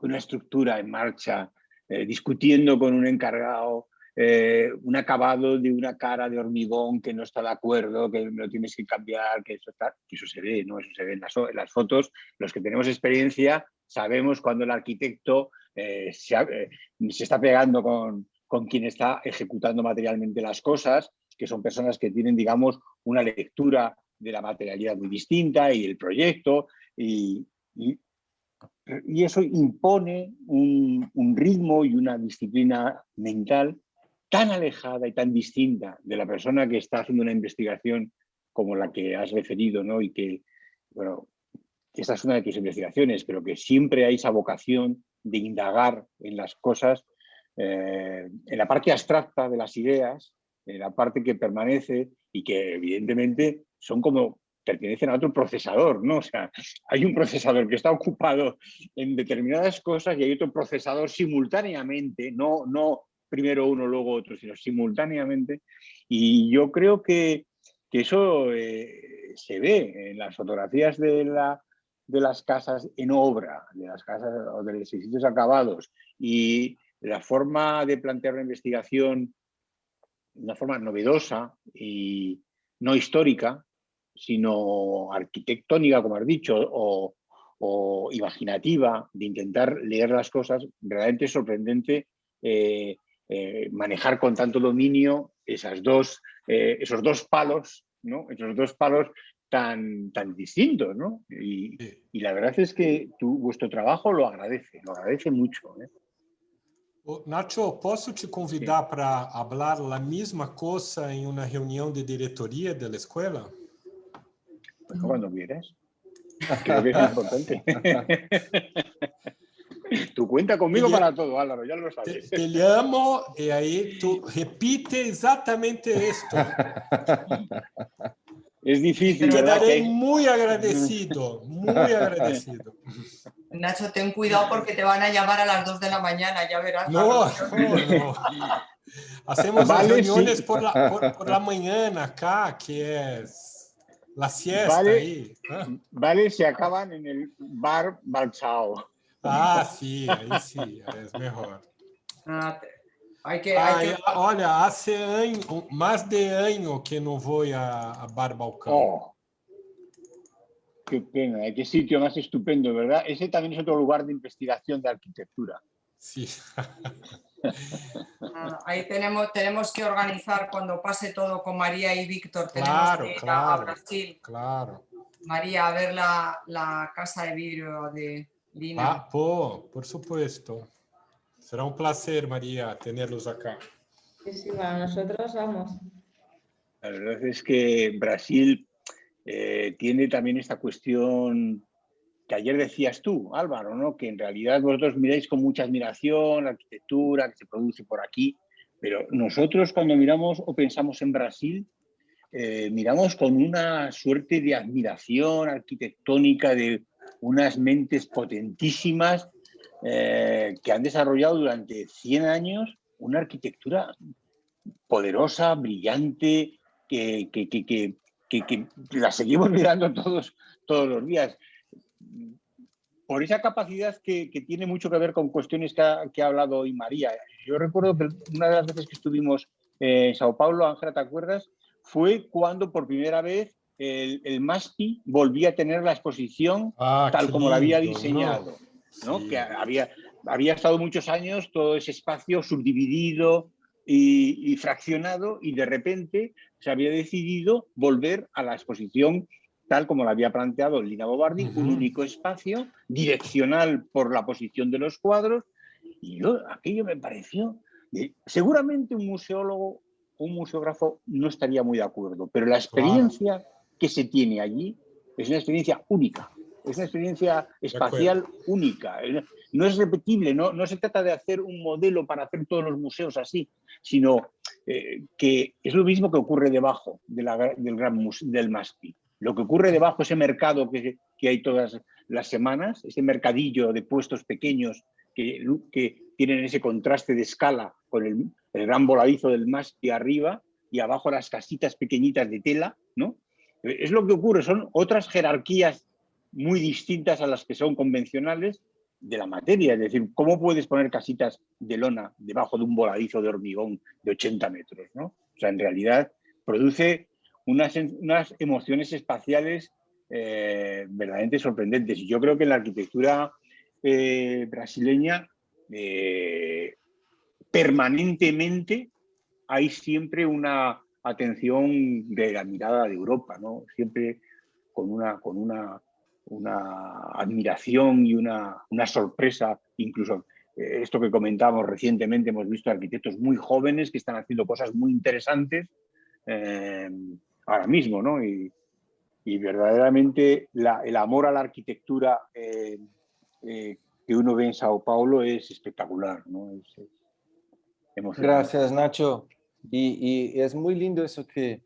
una estructura en marcha, discutiendo con un encargado, un acabado de una cara de hormigón que no está de acuerdo, que lo tienes que cambiar, que eso se ve, ¿no? Eso se ve en las fotos. Los que tenemos experiencia sabemos cuando el arquitecto se está pegando con quien está ejecutando materialmente las cosas, que son personas que tienen, digamos, una lectura de la materialidad muy distinta y el proyecto, y eso impone un ritmo y una disciplina mental tan alejada y tan distinta de la persona que está haciendo una investigación como la que has referido, ¿no? Y que, bueno, esta es una de tus investigaciones, pero que siempre hay esa vocación de indagar en las cosas, en la parte abstracta de las ideas, en la parte que permanece y que evidentemente son como pertenecen a otro procesador, ¿no? O sea, hay un procesador que está ocupado en determinadas cosas y hay otro procesador simultáneamente, no primero uno, luego otro, sino simultáneamente. Y yo creo que eso se ve en las fotografías de las casas en obra, de las casas o de los edificios acabados, y la forma de plantear la investigación de una forma novedosa y no histórica, sino arquitectónica, como has dicho, o imaginativa, de intentar leer las cosas, realmente es sorprendente manejar con tanto dominio esos dos palos, ¿no? Esos dos palos tan distintos, ¿no? Y la verdad es que vuestro trabajo lo agradece mucho, ¿eh? Nacho, posso te convidar para hablar a mesma coisa em uma reunião de diretoria da escola? Pues cuando quieras. Creo que es importante. Tú cuenta conmigo para todo, Álvaro, ya lo sabes. Te llamo y ahí tú repite exactamente esto. Es difícil, Te ¿verdad? daré muy agradecido, muy agradecido. Nacho, ten cuidado porque te van a llamar a las 2 de la mañana, ya verás. No. Hacemos las Vale, reuniones sí. por la mañana acá, que es la siesta Vale, ahí. vale, se acaban en el bar Balsao. Ah, sí, ahí sí, es mejor. Hay que Olha, hace más de año que no voy a Bar Balcão. Oh, qué pena, qué sitio más estupendo, ¿verdad? Ese también es otro lugar de investigación de arquitectura. Sí. Ahí tenemos que organizar cuando pase todo con María y Víctor. Claro, tenemos que ir a Brasil. Claro. María, a ver la casa de vidrio de Lina. Por supuesto. Será un placer, María, tenerlos acá. Sí, para nosotros vamos. La verdad es que Brasil tiene también esta cuestión que ayer decías tú, Álvaro, ¿no? Que en realidad vosotros miráis con mucha admiración la arquitectura que se produce por aquí, pero nosotros cuando miramos o pensamos en Brasil, miramos con una suerte de admiración arquitectónica de unas mentes potentísimas que han desarrollado durante 100 años una arquitectura poderosa, brillante, que la seguimos mirando todos los días. Por esa capacidad que tiene mucho que ver con cuestiones que ha hablado hoy María. Yo recuerdo que una de las veces que estuvimos en Sao Paulo, Ángela, ¿te acuerdas? Fue cuando por primera vez el MASPI volvía a tener la exposición tal como la había diseñado, ¿no? Sí. Que había estado muchos años todo ese espacio subdividido y fraccionado, y de repente se había decidido volver a la exposición tal como la había planteado Lina Bo Bardi, un único espacio, direccional por la posición de los cuadros, y aquello me pareció... seguramente un museólogo, un museógrafo no estaría muy de acuerdo, pero la experiencia que se tiene allí es una experiencia única, es una experiencia espacial única, no es repetible, no se trata de hacer un modelo para hacer todos los museos así, sino que es lo mismo que ocurre debajo del MASPI. Lo que ocurre debajo, ese mercado que hay todas las semanas, ese mercadillo de puestos pequeños que tienen ese contraste de escala con el gran voladizo del MASPI arriba y abajo las casitas pequeñitas de tela, ¿no? Es lo que ocurre, son otras jerarquías muy distintas a las que son convencionales de la materia. Es decir, ¿cómo puedes poner casitas de lona debajo de un voladizo de hormigón de 80 metros, ¿no? O sea, en realidad produce unas emociones espaciales verdaderamente sorprendentes. Y yo creo que en la arquitectura brasileña permanentemente hay siempre una atención de la mirada de Europa, ¿no? Siempre con una admiración y una sorpresa, incluso esto que comentábamos recientemente, hemos visto arquitectos muy jóvenes que están haciendo cosas muy interesantes ahora mismo, ¿no? Y verdaderamente el amor a la arquitectura que uno ve en Sao Paulo es espectacular, ¿no? Es emocionante. Gracias, Nacho. Y es muy lindo eso que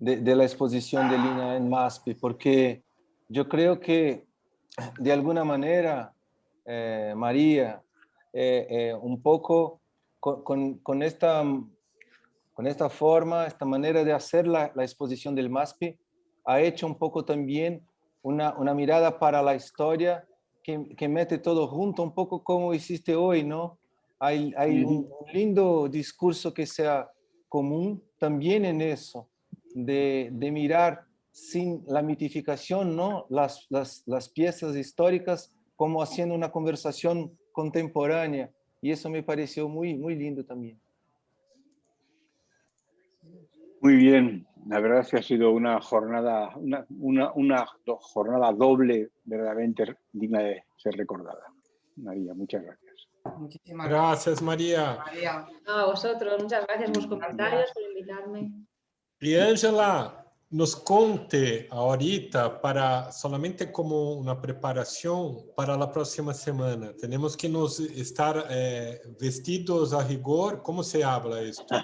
de la exposición de Lina en MASPI, porque yo creo que de alguna manera, María, un poco con esta forma, esta manera de hacer la exposición del MASPI, ha hecho un poco también una mirada para la historia que mete todo junto, un poco como hiciste hoy, ¿no? Hay un lindo discurso que sea común también en eso, de mirar sin la mitificación, ¿no? Las piezas históricas como haciendo una conversación contemporánea. Y eso me pareció muy, muy lindo también. Muy bien, la verdad es que ha sido una jornada, una jornada doble verdaderamente digna de ser recordada. María, muchas gracias. Muchísimas Gracias, María. María. No, a vosotros, muchas gracias por los comentarios, por invitarme. Y Ángela, nos conte ahorita, solamente como una preparación para la próxima semana. Tenemos que nos estar vestidos a rigor. ¿Cómo se habla esto?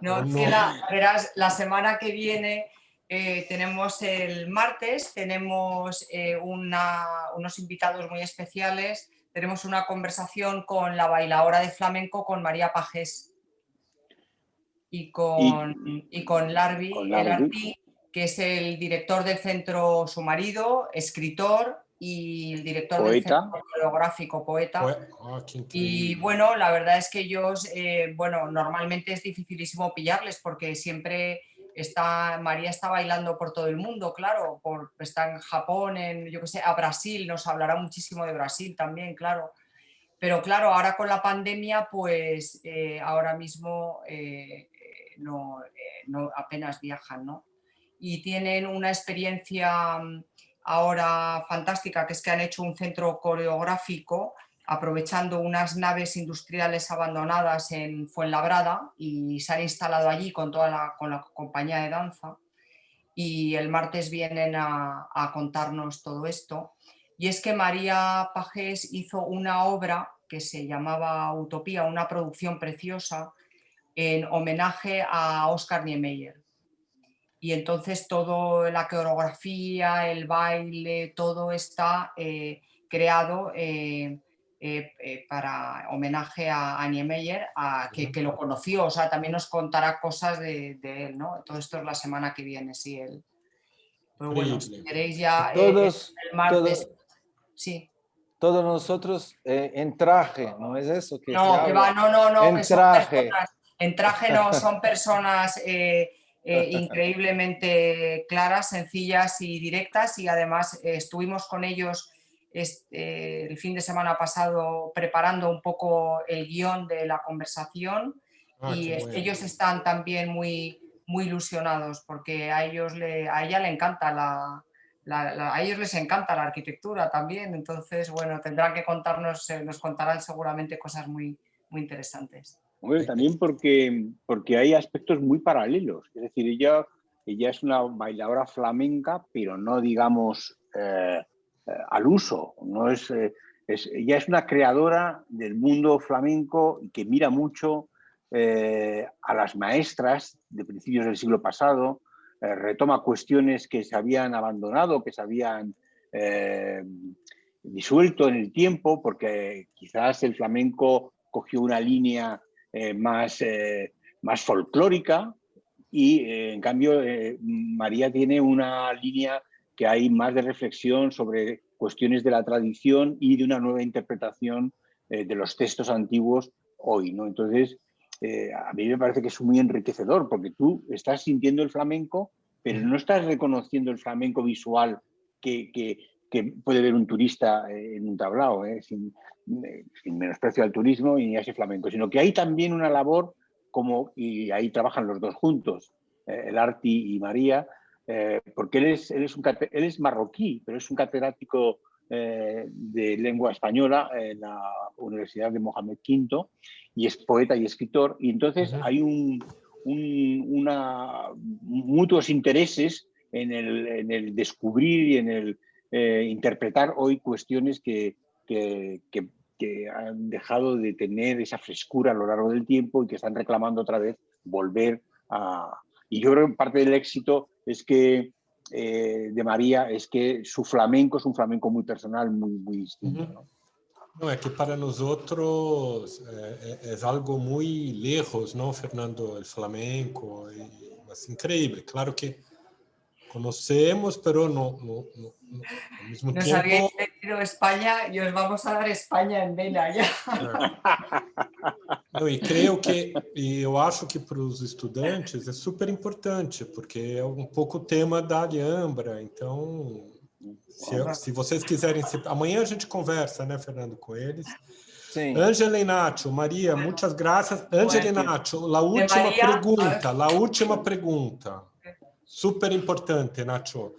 No, No. verás, la semana que viene tenemos el martes, tenemos unos invitados muy especiales, tenemos una conversación con la bailadora de flamenco, con María Pajés y con Larvi, el Arti, que es el director del centro, su marido, escritor y el director del centro coreográfico, poeta. Y bueno, la verdad es que ellos, bueno, normalmente es dificilísimo pillarles porque siempre María está bailando por todo el mundo, claro, está en Japón, yo qué sé, a Brasil, nos hablará muchísimo de Brasil también, claro. Pero claro, ahora con la pandemia, pues ahora mismo no, apenas viajan, ¿no? Y tienen una experiencia ahora fantástica, que es que han hecho un centro coreográfico aprovechando unas naves industriales abandonadas en Fuenlabrada y se han instalado allí con con la compañía de danza y el martes vienen a contarnos todo esto. Y es que María Pajés hizo una obra que se llamaba Utopía, una producción preciosa en homenaje a Oscar Niemeyer. Y entonces toda la coreografía, el baile, todo está creado para homenaje a Niemeyer, que lo conoció, o sea, también nos contará cosas de él, ¿no? Todo esto es la semana que viene, sí, él. Pero bueno, si queréis ya Todos, el martes, sí. Todos nosotros en traje, ¿no es eso que se No, que va, habla? no, En que son traje. personas, en traje no, son personas increíblemente claras, sencillas y directas y además estuvimos con ellos el fin de semana pasado preparando un poco el guión de la conversación y ellos están también muy, muy ilusionados porque a ella le encanta a ellos les encanta la arquitectura también, entonces, bueno, tendrán que contarnos, nos contarán seguramente cosas muy, muy interesantes. Bueno, también porque hay aspectos muy paralelos. Es decir, ella es una bailadora flamenca, pero no, digamos, al uso. No ella es una creadora del mundo flamenco que mira mucho a las maestras de principios del siglo pasado, retoma cuestiones que se habían abandonado, que se habían disuelto en el tiempo, porque quizás el flamenco cogió una línea más folclórica y en cambio María tiene una línea que hay más de reflexión sobre cuestiones de la tradición y de una nueva interpretación de los textos antiguos hoy, ¿no? Entonces, a mí me parece que es muy enriquecedor porque tú estás sintiendo el flamenco, pero no estás reconociendo el flamenco visual que puede ver un turista en un tablao, sin menosprecio al turismo y a ese flamenco, sino que hay también una labor y ahí trabajan los dos juntos, el Arti y María, porque él es marroquí, pero es un catedrático de lengua española en la Universidad de Mohamed V y es poeta y escritor, y entonces hay mutuos intereses en el descubrir y en el interpretar hoy cuestiones que han dejado de tener esa frescura a lo largo del tiempo y que están reclamando otra vez volver a Y yo creo que parte del éxito es que de María es que su flamenco es un flamenco muy personal, muy distinto, ¿no? No, es que para nosotros es algo muy lejos, ¿no, Fernando? El flamenco, es increíble. Claro que conocemos, pero no al mismo Nos tiempo... habíais pedido España y os vamos a dar España en vena ya. Não, e creio que, e eu acho que para os estudantes é super importante, porque é um pouco o tema da Alhambra. Então, se vocês quiserem... Amanhã a gente conversa, né, Fernando, com eles. Sim. Ángela e Nacho, Maria, muitas graças. Ángela e Nacho, a última pergunta. Súper importante, Nacho.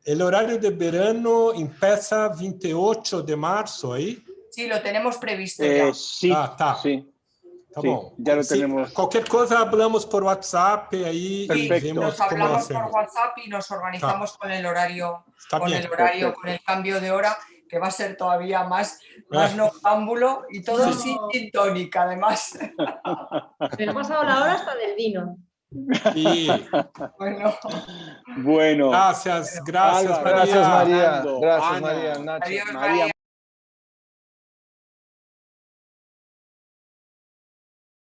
El horario de verano empieza 28 de marzo, ¿ahí? Sí, lo tenemos previsto ya. Sí, tá. Sí. Tá Sí, bom. ya lo tenemos. Cualquier cosa hablamos por WhatsApp ahí Perfecto. y vemos Nos cómo hablamos hacemos. por WhatsApp y nos organizamos con el horario, Está bien. Perfecto. con el cambio de hora, que va a ser todavía más noctámbulo y todo sin gin tónica, además. Me ha pasado la hora hasta del vino. Sí. Bueno, Gracias, Álvaro, María. Gracias, María. Fernando, Gracias, Ana. María, Nacho. adiós, María,